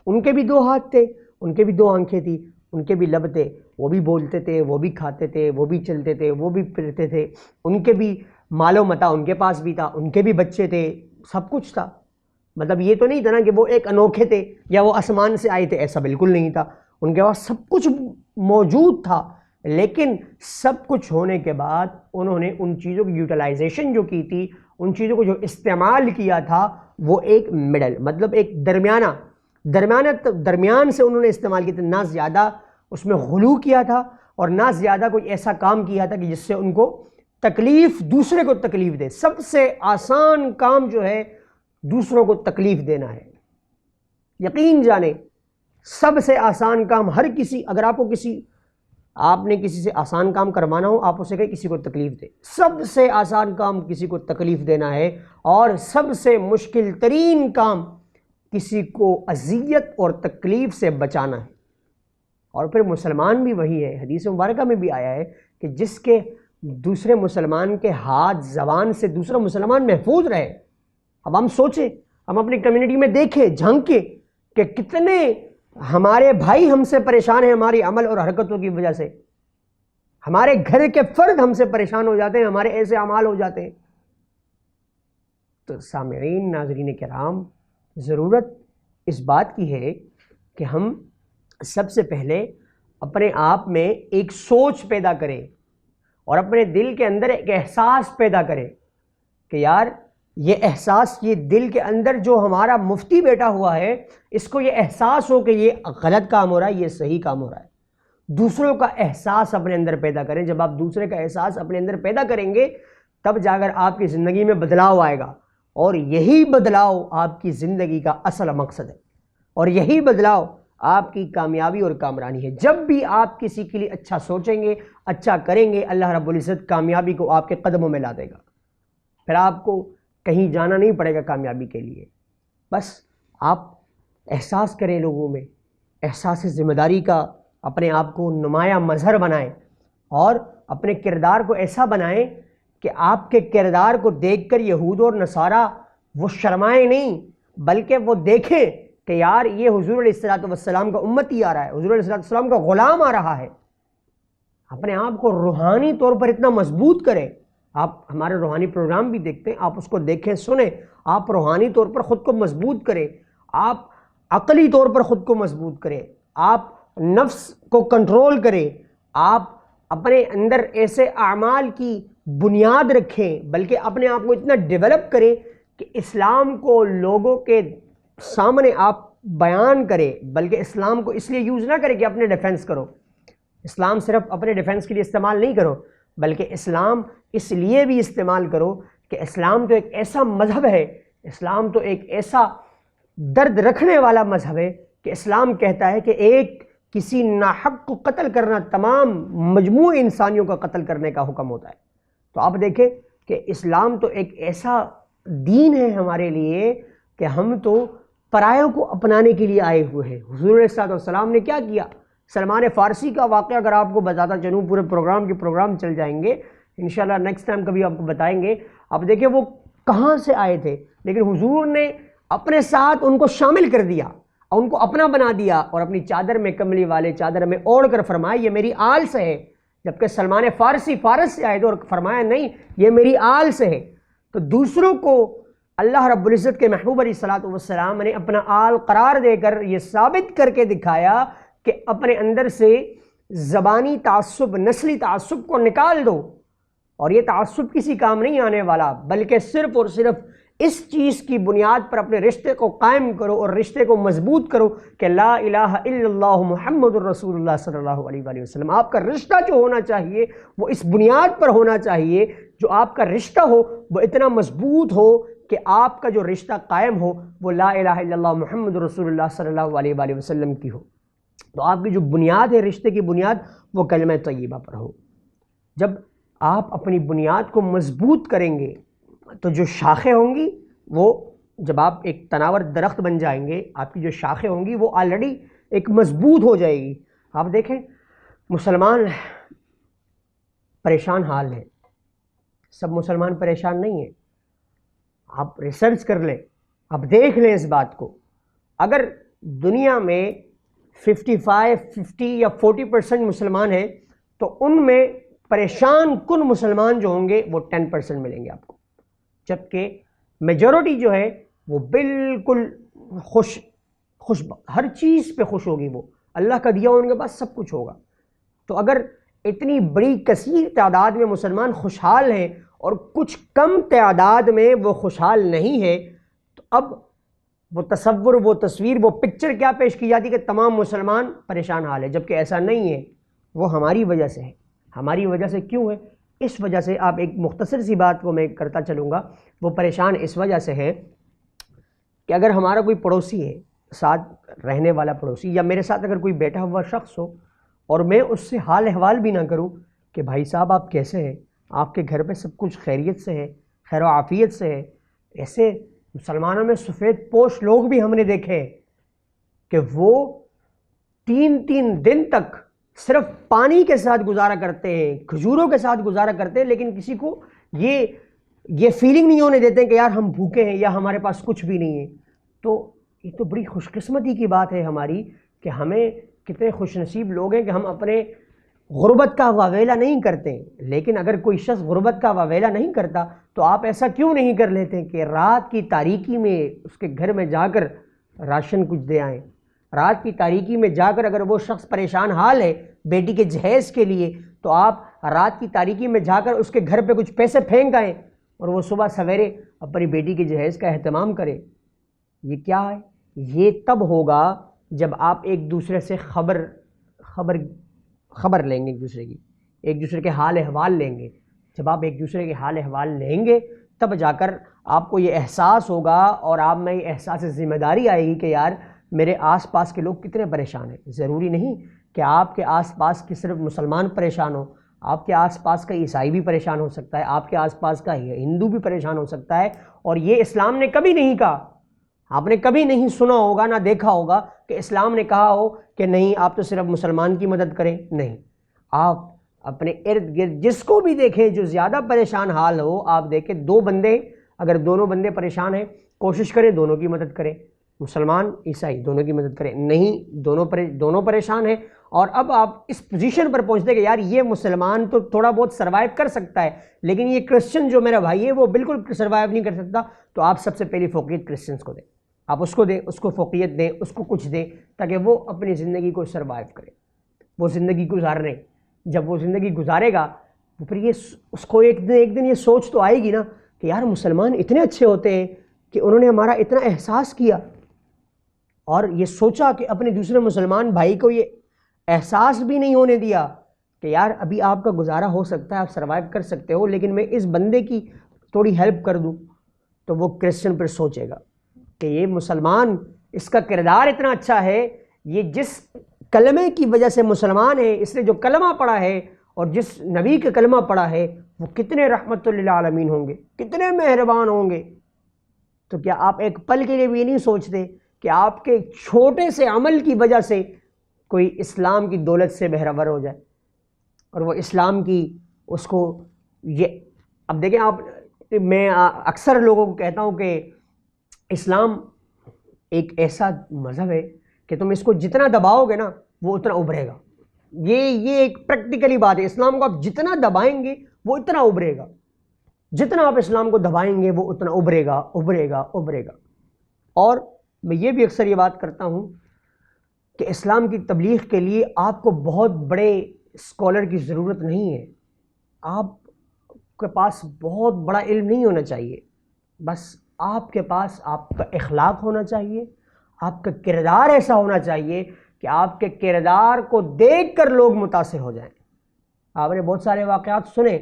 ان کے بھی 2 ہاتھ تھے، ان کے بھی 2 آنکھیں تھی، ان کے بھی لب تھے، وہ بھی بولتے تھے، وہ بھی کھاتے تھے، وہ بھی چلتے تھے، وہ بھی پھرتے تھے، ان کے بھی مال و متاع ان کے پاس بھی تھا، ان کے بھی بچے تھے، سب کچھ تھا۔ مطلب یہ تو نہیں تھا نا کہ وہ ایک انوکھے تھے یا وہ آسمان سے آئے تھے، ایسا بالکل نہیں تھا، ان کے پاس سب کچھ موجود تھا، لیکن سب کچھ ہونے کے بعد انہوں نے ان چیزوں کی یوٹیلائزیشن جو کی تھی، ان چیزوں کو جو استعمال کیا تھا، وہ ایک مڈل، مطلب ایک درمیان سے انہوں نے استعمال کیا تھا، نہ زیادہ اس میں غلو کیا تھا اور نہ زیادہ کوئی ایسا کام کیا تھا کہ جس سے ان کو تکلیف، دوسرے کو تکلیف دے۔ سب سے آسان کام جو ہے دوسروں کو تکلیف دینا ہے۔ یقین جانیں سب سے آسان کام ہر کسی، اگر آپ نے کسی سے آسان کام کروانا ہو، آپ اسے کہیں کسی کو تکلیف دے، سب سے آسان کام کسی کو تکلیف دینا ہے، اور سب سے مشکل ترین کام کسی کو اذیت اور تکلیف سے بچانا ہے۔ اور پھر مسلمان بھی وہی ہے، حدیث مبارکہ میں بھی آیا ہے کہ جس کے دوسرے مسلمان کے ہاتھ زبان سے دوسرا مسلمان محفوظ رہے۔ اب ہم سوچیں، ہم اپنی کمیونٹی میں دیکھیں، جھانکیں کہ کتنے ہمارے بھائی ہم سے پریشان ہیں ہماری عمل اور حرکتوں کی وجہ سے، ہمارے گھر کے فرد ہم سے پریشان ہو جاتے ہیں، ہمارے ایسے اعمال ہو جاتے ہیں۔ تو سامعین، ناظرین کرام، ضرورت اس بات کی ہے کہ ہم سب سے پہلے اپنے آپ میں ایک سوچ پیدا کریں اور اپنے دل کے اندر ایک احساس پیدا کریں کہ یار یہ احساس، یہ دل کے اندر جو ہمارا مفتی بیٹھا ہوا ہے، اس کو یہ احساس ہو کہ یہ غلط کام ہو رہا ہے، یہ صحیح کام ہو رہا ہے۔ دوسروں کا احساس اپنے اندر پیدا کریں۔ جب آپ دوسرے کا احساس اپنے اندر پیدا کریں گے تب جا کر آپ کی زندگی میں بدلاؤ آئے گا، اور یہی بدلاؤ آپ کی زندگی کا اصل مقصد ہے، اور یہی بدلاؤ آپ کی کامیابی اور کامرانی ہے۔ جب بھی آپ کسی کے لیے اچھا سوچیں گے، اچھا کریں گے، اللہ رب العزت کامیابی کو آپ کے قدموں میں لا دے گا۔ پھر آپ کو کہیں جانا نہیں پڑے گا کامیابی کے لیے، بس آپ احساس کریں، لوگوں میں احساس ذمہ داری کا اپنے آپ کو نمایاں مظہر بنائیں، اور اپنے کردار کو ایسا بنائیں کہ آپ کے کردار کو دیکھ کر یہود اور نصارہ وہ شرمائیں نہیں، بلکہ وہ دیکھیں کہ یار یہ حضور علیہ السلام کا امتی آ رہا ہے، حضور علیہ السلام کا غلام آ رہا ہے۔ اپنے آپ کو روحانی طور پر اتنا مضبوط کریں۔ آپ ہمارے روحانی پروگرام بھی دیکھتے ہیں، آپ اس کو دیکھیں، سنیں، آپ روحانی طور پر خود کو مضبوط کریں، آپ عقلی طور پر خود کو مضبوط کریں، آپ نفس کو کنٹرول کریں، آپ اپنے اندر ایسے اعمال کی بنیاد رکھیں، بلکہ اپنے آپ کو اتنا ڈیولپ کریں کہ اسلام کو لوگوں کے سامنے آپ بیان کریں، بلکہ اسلام کو اس لیے یوز نہ کریں کہ اپنے ڈیفنس کرو۔ اسلام صرف اپنے ڈیفنس کے لیے استعمال نہیں کرو، بلکہ اسلام اس لیے بھی استعمال کرو کہ اسلام تو ایک ایسا مذہب ہے، اسلام تو ایک ایسا درد رکھنے والا مذہب ہے کہ اسلام کہتا ہے کہ ایک کسی ناحق کو قتل کرنا تمام مجموعی انسانیوں کا قتل کرنے کا حکم ہوتا ہے۔ تو آپ دیکھیں کہ اسلام تو ایک ایسا دین ہے ہمارے لیے کہ ہم تو پرایوں کو اپنانے کے لیے آئے ہوئے ہیں۔ حضور علیہ السلام نے کیا کیا؟ سلمان فارسی کا واقعہ اگر آپ کو بتاتا چلوں، پورے پروگرام چل جائیں گے انشاءاللہ، نیکسٹ ٹائم کبھی آپ کو بتائیں گے۔ اب دیکھیں وہ کہاں سے آئے تھے، لیکن حضور نے اپنے ساتھ ان کو شامل کر دیا اور ان کو اپنا بنا دیا، اور اپنی چادر میں، کملی والے چادر میں اوڑھ کر فرمایا یہ میری آل سے ہے۔ جبکہ سلمان فارسی فارس سے آئے تھے اور فرمایا نہیں یہ میری آل سے ہے۔ تو دوسروں کو اللہ رب العزت کے محبوب علیہ السلام نے اپنا آل قرار دے کر یہ ثابت کر کے دکھایا کہ اپنے اندر سے زبانی تعصب، نسلی تعصب کو نکال دو، اور یہ تعصب کسی کام نہیں آنے والا، بلکہ صرف اور صرف اس چیز کی بنیاد پر اپنے رشتے کو قائم کرو اور رشتے کو مضبوط کرو کہ لا الہ الا اللہ محمد الرسول اللہ صلی اللہ علیہ وآلہ وسلم۔ آپ کا رشتہ جو ہونا چاہیے وہ اس بنیاد پر ہونا چاہیے، جو آپ کا رشتہ ہو وہ اتنا مضبوط ہو کہ آپ کا جو رشتہ قائم ہو وہ لا الہ الا اللہ محمد رسول اللہ صلی اللہ علیہ وآلہ وسلم کی ہو۔ تو آپ کی جو بنیاد ہے، رشتے کی بنیاد، وہ کلمہ طیبہ پر ہو۔ جب آپ اپنی بنیاد کو مضبوط کریں گے تو جو شاخیں ہوں گی، وہ جب آپ ایک تناور درخت بن جائیں گے، آپ کی جو شاخیں ہوں گی وہ آلریڈی ایک مضبوط ہو جائے گی۔ آپ دیکھیں مسلمان پریشان حال ہیں، سب مسلمان پریشان نہیں ہیں۔ آپ ریسرچ کر لیں، آپ دیکھ لیں اس بات کو، اگر دنیا میں 50 یا 40% مسلمان ہیں تو ان میں پریشان کن مسلمان جو ہوں گے وہ 10% ملیں گے آپ کو، جبکہ میجورٹی جو ہے وہ بالکل خوش ہر چیز پہ خوش ہوگی، وہ اللہ کا دیا ان کے پاس سب کچھ ہوگا۔ تو اگر اتنی بڑی کثیر تعداد میں مسلمان خوشحال ہیں اور کچھ کم تعداد میں وہ خوشحال نہیں ہے، تو اب وہ تصور، وہ تصویر، وہ پکچر کیا پیش کی جاتی کہ تمام مسلمان پریشان حال ہے، جبکہ ایسا نہیں ہے۔ وہ ہماری وجہ سے ہے۔ ہماری وجہ سے کیوں ہے؟ اس وجہ سے، آپ ایک مختصر سی بات کو میں کرتا چلوں گا، وہ پریشان اس وجہ سے ہے کہ اگر ہمارا کوئی پڑوسی ہے ساتھ رہنے والا پڑوسی یا میرے ساتھ اگر کوئی بیٹھا ہوا شخص ہو اور میں اس سے حال احوال بھی نہ کروں کہ بھائی صاحب آپ کیسے ہیں، آپ کے گھر پہ سب کچھ خیریت سے ہے، خیر و عافیت سے ہے، ایسے مسلمانوں میں سفید پوش لوگ بھی ہم نے دیکھے ہیں کہ وہ 3 دن تک صرف پانی کے ساتھ گزارا کرتے ہیں، کھجوروں کے ساتھ گزارا کرتے ہیں، لیکن کسی کو یہ فیلنگ نہیں ہونے دیتے کہ یار ہم بھوکے ہیں یا ہمارے پاس کچھ بھی نہیں ہے۔ تو یہ تو بڑی خوش قسمتی کی بات ہے ہماری کہ ہمیں کتنے خوش نصیب لوگ ہیں کہ ہم اپنے غربت کا واویلہ نہیں کرتے۔ لیکن اگر کوئی شخص غربت کا واویلہ نہیں کرتا تو آپ ایسا کیوں نہیں کر لیتے کہ رات کی تاریکی میں اس کے گھر میں جا کر راشن کچھ دے آئیں؟ رات کی تاریکی میں جا کر اگر وہ شخص پریشان حال ہے بیٹی کے جہیز کے لیے تو آپ رات کی تاریکی میں جا کر اس کے گھر پہ کچھ پیسے پھینک آئیں اور وہ صبح سویرے اپنی بیٹی کے جہیز کا اہتمام کریں۔ یہ کیا ہے؟ یہ تب ہوگا جب آپ ایک دوسرے سے خبر لیں گے، ایک دوسرے کے حال احوال لیں گے۔ جب آپ ایک دوسرے کے حال احوال لیں گے تب جا کر آپ کو یہ احساس ہوگا اور آپ میں یہ احساس ذمہ داری آئے گی کہ یار میرے آس پاس کے لوگ کتنے پریشان ہیں۔ ضروری نہیں کہ آپ کے آس پاس کے صرف مسلمان پریشان ہوں، آپ کے آس پاس کا عیسائی بھی پریشان ہو سکتا ہے، آپ کے آس پاس کا ہندو بھی پریشان ہو سکتا ہے۔ اور یہ اسلام نے کبھی نہیں کہا، آپ نے کبھی نہیں سنا ہوگا نہ دیکھا ہوگا کہ اسلام نے کہا ہو کہ نہیں آپ تو صرف مسلمان کی مدد کریں۔ نہیں، آپ اپنے ارد گرد جس کو بھی دیکھیں جو زیادہ پریشان حال ہو، آپ دیکھیں 2 بندے، اگر دونوں بندے پریشان ہیں کوشش کریں دونوں کی مدد کریں، مسلمان عیسائی دونوں کی مدد کریں۔ نہیں، دونوں پریشان ہیں اور اب آپ اس پوزیشن پر پہنچتے کہ یار یہ مسلمان تو تھوڑا بہت سروائیو کر سکتا ہے لیکن یہ کرسچن جو میرا بھائی ہے وہ بالکل سروائیو نہیں کر سکتا، تو آپ سب سے پہلی فوقیت کرسچنس کو دیں، آپ اس کو دیں، اس کو فوقیت دیں، اس کو کچھ دیں تاکہ وہ اپنی زندگی کو سروائیو کرے، وہ زندگی گزارنے۔ جب وہ زندگی گزارے گا تو پھر اس کو ایک دن یہ سوچ تو آئے گی نا کہ یار مسلمان اتنے اچھے ہوتے ہیں کہ انہوں نے ہمارا اتنا احساس کیا اور یہ سوچا کہ اپنے دوسرے مسلمان بھائی کو یہ احساس بھی نہیں ہونے دیا کہ یار ابھی آپ کا گزارا ہو سکتا ہے، آپ سروائیو کر سکتے ہو، لیکن میں اس بندے کی تھوڑی ہیلپ کر دوں۔ تو وہ کرسچن پھر سوچے گا کہ یہ مسلمان، اس کا کردار اتنا اچھا ہے، یہ جس کلمے کی وجہ سے مسلمان ہے، اس نے جو کلمہ پڑھا ہے اور جس نبی کا کلمہ پڑھا ہے وہ کتنے رحمت للعالمین ہوں گے، کتنے مہربان ہوں گے۔ تو کیا آپ ایک پل کے لیے بھی نہیں سوچتے کہ آپ کے چھوٹے سے عمل کی وجہ سے کوئی اسلام کی دولت سے بہرور ہو جائے اور وہ اسلام کی اس کو یہ اب دیکھیں آپ، میں اکثر لوگوں کو کہتا ہوں کہ اسلام ایک ایسا مذہب ہے کہ تم اس کو جتنا دباؤ گے نا وہ اتنا ابھرے گا۔ یہ ایک پریکٹیکلی بات ہے، اسلام کو آپ جتنا دبائیں گے وہ اتنا ابھرے گا، جتنا آپ اسلام کو دبائیں گے وہ اتنا ابھرے گا ابھرے گا ابھرے گا۔ اور میں یہ بھی اکثر یہ بات کرتا ہوں کہ اسلام کی تبلیغ کے لیے آپ کو بہت بڑے اسکالر کی ضرورت نہیں ہے، آپ کے پاس بہت بڑا علم نہیں ہونا چاہیے، بس آپ کے پاس آپ کا اخلاق ہونا چاہیے، آپ کا کردار ایسا ہونا چاہیے کہ آپ کے کردار کو دیکھ کر لوگ متاثر ہو جائیں۔ آپ نے بہت سارے واقعات سنے،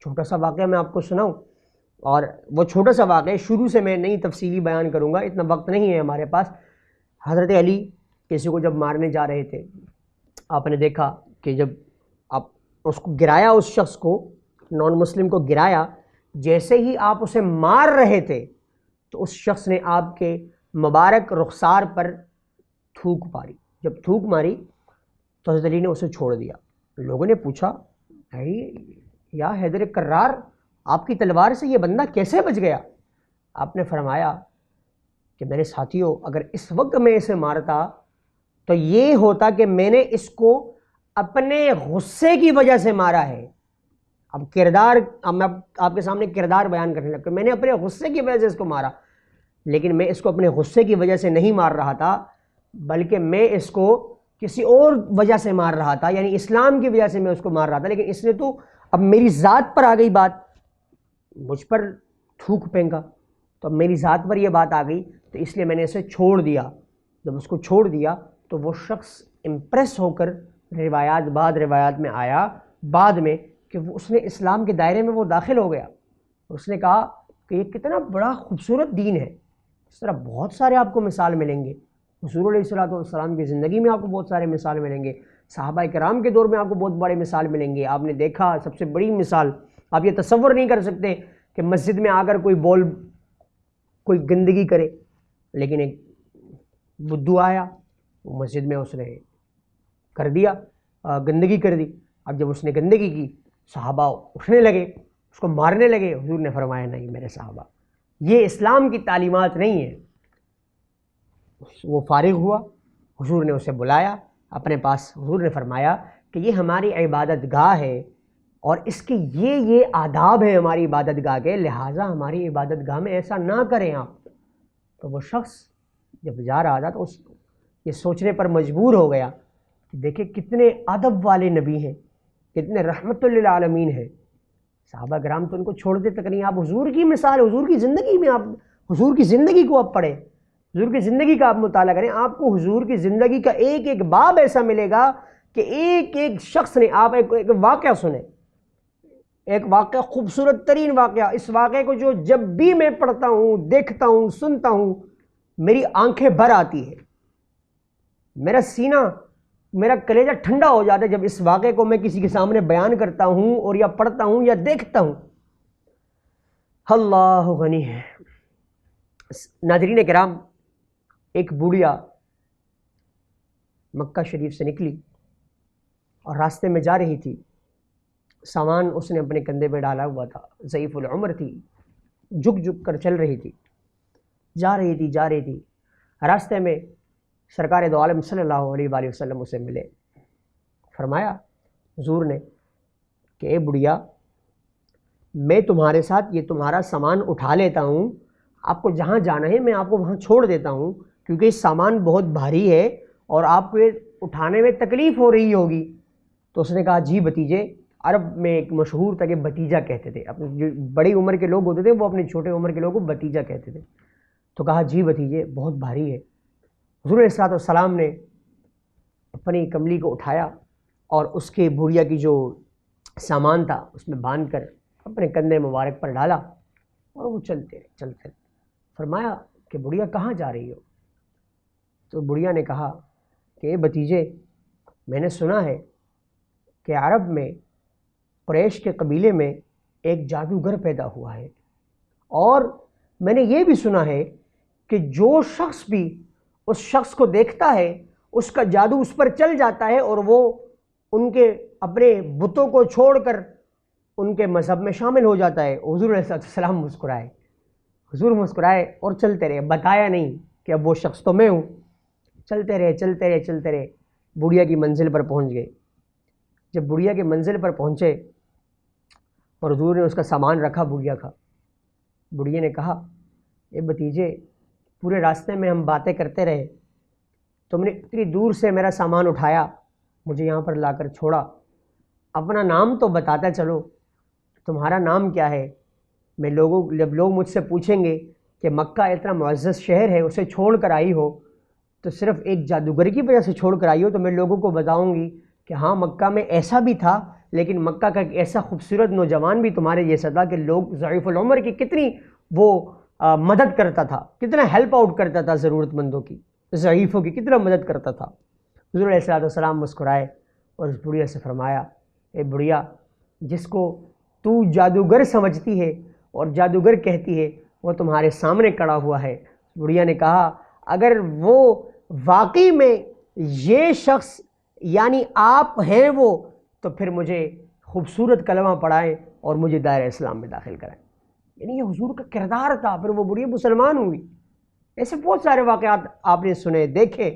چھوٹا سا واقعہ میں آپ کو سناؤں، اور وہ چھوٹا سا واقعہ شروع سے میں نہیں تفصیلی بیان کروں گا، اتنا وقت نہیں ہے ہمارے پاس۔ حضرت علی کسی کو جب مارنے جا رہے تھے، آپ نے دیکھا کہ جب آپ اس کو گرایا، اس شخص کو، نان مسلم کو گرایا، جیسے ہی آپ اسے مار رہے تھے تو اس شخص نے آپ کے مبارک رخسار پر تھوک ماری۔ جب تھوک ماری تو حضرت علی نے اسے چھوڑ دیا۔ لوگوں نے پوچھا یا حیدر کرار، آپ کی تلوار سے یہ بندہ کیسے بچ گیا؟ آپ نے فرمایا کہ میرے ساتھیوں، اگر اس وقت میں اسے مارتا تو یہ ہوتا کہ میں نے اس کو اپنے غصے کی وجہ سے مارا ہے۔ اب کردار، اب میں آپ کے سامنے کردار بیان کرنے لگتا ہوں، میں نے اپنے غصے کی وجہ سے اس کو مارا، لیکن میں اس کو اپنے غصے کی وجہ سے نہیں مار رہا تھا، بلکہ میں اس کو کسی اور وجہ سے مار رہا تھا، یعنی اسلام کی وجہ سے میں اس کو مار رہا تھا، لیکن اس نے تو اب میری ذات پر آ گئی بات، مجھ پر تھوک پھینکا، تو اب میری ذات پر یہ بات آ گئی، تو اس لیے میں نے اسے چھوڑ دیا۔ جب اس کو چھوڑ دیا تو وہ شخص امپریس ہو کر بعد روایات میں آیا بعد میں کہ اس نے اسلام کے دائرے میں وہ داخل ہو گیا، اس نے کہا کہ یہ کتنا بڑا خوبصورت دین ہے۔ اس طرح بہت سارے آپ کو مثال ملیں گے حضور علیہ الصلوۃ والسلام کی زندگی میں آپ کو بہت سارے مثال ملیں گے، صحابہ کرام کے دور میں آپ کو بہت بڑے مثال ملیں گے۔ آپ نے دیکھا سب سے بڑی مثال، آپ یہ تصور نہیں کر سکتے کہ مسجد میں آ کر کوئی گندگی کرے، لیکن ایک بدھو آیا، وہ مسجد میں اس نے کر دیا، گندگی کر دی۔ اب جب اس نے گندگی کی، صحابہ اٹھنے لگے، اس کو مارنے لگے۔ حضور نے فرمایا نہیں میرے صحابہ، یہ اسلام کی تعلیمات نہیں ہے۔ وہ فارغ ہوا، حضور نے اسے بلایا اپنے پاس۔ حضور نے فرمایا کہ یہ ہماری عبادت گاہ ہے اور اس کے یہ آداب ہیں ہماری عبادت گاہ کے، لہٰذا ہماری عبادت گاہ میں ایسا نہ کریں آپ۔ تو وہ شخص جب جا رہا تھا تو یہ سوچنے پر مجبور ہو گیا کہ دیکھیں کتنے ادب والے نبی ہیں، کتنے رحمت للعالمین ہیں۔ صحابہ کرام تو ان کو چھوڑتے تک نہیں۔ آپ حضور کی مثال، حضور کی زندگی میں، آپ حضور کی زندگی کو آپ پڑھیں، حضور کی زندگی کا آپ مطالعہ کریں، آپ کو حضور کی زندگی کا ایک ایک باب ایسا ملے گا کہ ایک ایک شخص نے، آپ ایک واقعہ سنیں، ایک واقعہ، خوبصورت ترین واقعہ۔ اس واقعے کو جو جب بھی میں پڑھتا ہوں، دیکھتا ہوں، سنتا ہوں، میری آنکھیں بھر آتی ہے، میرا سینہ، میرا کلیجہ ٹھنڈا ہو جاتا ہے جب اس واقعے کو میں کسی کے سامنے بیان کرتا ہوں اور یا پڑھتا ہوں یا دیکھتا ہوں۔ اللہ غنی ہے۔ ناظرین کرام، ایک بوڑھیا مکہ شریف سے نکلی اور راستے میں جا رہی تھی، سامان اس نے اپنے کندھے پہ ڈالا ہوا تھا، ضعیف العمر تھی، جھک جھک کر چل رہی تھی، جا رہی تھی۔ راستے میں سرکار دو عالم صلی اللہ علیہ وآلہ وسلم اسے ملے۔ فرمایا حضور نے کہ اے بڑھیا، میں تمہارے ساتھ یہ تمہارا سامان اٹھا لیتا ہوں، آپ کو جہاں جانا ہے میں آپ کو وہاں چھوڑ دیتا ہوں، کیونکہ یہ سامان بہت بھاری ہے اور آپ کو یہ اٹھانے میں تکلیف ہو رہی ہوگی۔ تو اس نے کہا جی بھتیجے۔ عرب میں ایک مشہور تھا کہ بھتیجا کہتے تھے، اپنے جو بڑی عمر کے لوگ ہوتے تھے وہ اپنے چھوٹے عمر کے لوگوں کو بھتیجا کہتے تھے۔ تو کہا جی بھتیجے بہت بھاری ہے۔ حضور علیہ الصلوۃ والسلام نے اپنی کملی کو اٹھایا اور اس کے بوڑھیا کی جو سامان تھا اس میں باندھ کر اپنے کندھے مبارک پر ڈالا اور وہ چلتے رہے۔ فرمایا کہ بڑھیا کہاں جا رہی ہو؟ تو بڑھیا نے کہا کہ اے بھتیجے، میں نے سنا ہے کہ عرب میں قریش کے قبیلے میں ایک جادوگر پیدا ہوا ہے، اور میں نے یہ بھی سنا ہے کہ جو شخص بھی اس شخص کو دیکھتا ہے اس کا جادو اس پر چل جاتا ہے اور وہ ان کے اپنے بتوں کو چھوڑ کر ان کے مذہب میں شامل ہو جاتا ہے۔ حضور علیہ السلام مسکرائے، حضور مسکرائے اور چلتے رہے، بتایا نہیں کہ اب وہ شخص تو میں ہوں۔ چلتے رہے، بڑھیا کی منزل پر پہنچ گئے۔ جب بڑھیا کی منزل پر پہنچے اور حضور نے اس کا سامان رکھا بڑھیا کا، بڑھیا نے کہا اے بھتیجے، پورے راستے میں ہم باتیں کرتے رہے، تم نے اتنی دور سے میرا سامان اٹھایا، مجھے یہاں پر لا کر چھوڑا، اپنا نام تو بتاتا چلو، تمہارا نام کیا ہے؟ میں جب لوگ مجھ سے پوچھیں گے کہ مکہ اتنا معزز شہر ہے، اسے چھوڑ کر آئی ہو تو صرف ایک جادوگر کی وجہ سے چھوڑ کر آئی ہو، تو میں لوگوں کو بتاؤں گی کہ ہاں مکہ میں ایسا بھی تھا، لیکن مکہ کا ایک ایسا خوبصورت نوجوان بھی تمہارے جیسا تھا کہ لوگ ضعیف العمر کی کتنی وہ مدد کرتا تھا، کتنا ہیلپ آؤٹ کرتا تھا، ضرورت مندوں کی، ضعیفوں کی کتنا مدد کرتا تھا۔ حضور علیہ السلام مسکرائے اور اس بڑھیا سے فرمایا اے بڑھیا، جس کو تو جادوگر سمجھتی ہے اور جادوگر کہتی ہے وہ تمہارے سامنے کھڑا ہوا ہے۔ بڑھیا نے کہا اگر وہ واقعی میں یہ شخص یعنی آپ ہیں وہ، تو پھر مجھے خوبصورت کلمہ پڑھائیں اور مجھے دائرہ اسلام میں داخل کرائیں۔ یعنی یہ حضور کا کردار تھا، پھر وہ بڑھیا مسلمان ہوئی۔ ایسے بہت سارے واقعات آپ نے سنے، دیکھے۔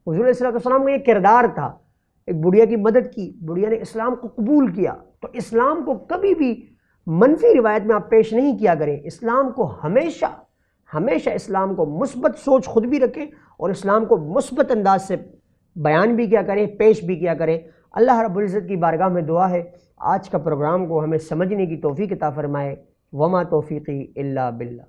حضور علیہ السلام کا یہ کردار تھا، ایک بڑھیا کی مدد کی، بڑھیا نے اسلام کو قبول کیا۔ تو اسلام کو کبھی بھی منفی روایت میں آپ پیش نہیں کیا کریں، اسلام کو ہمیشہ اسلام کو مثبت سوچ خود بھی رکھیں اور اسلام کو مثبت انداز سے بیان بھی کیا کریں، پیش بھی کیا کریں۔ اللہ رب العزت کی بارگاہ میں دعا ہے آج کا پروگرام کو ہمیں سمجھنے کی توفیق عطا فرمائے۔ وما توفیقی الا باللہ۔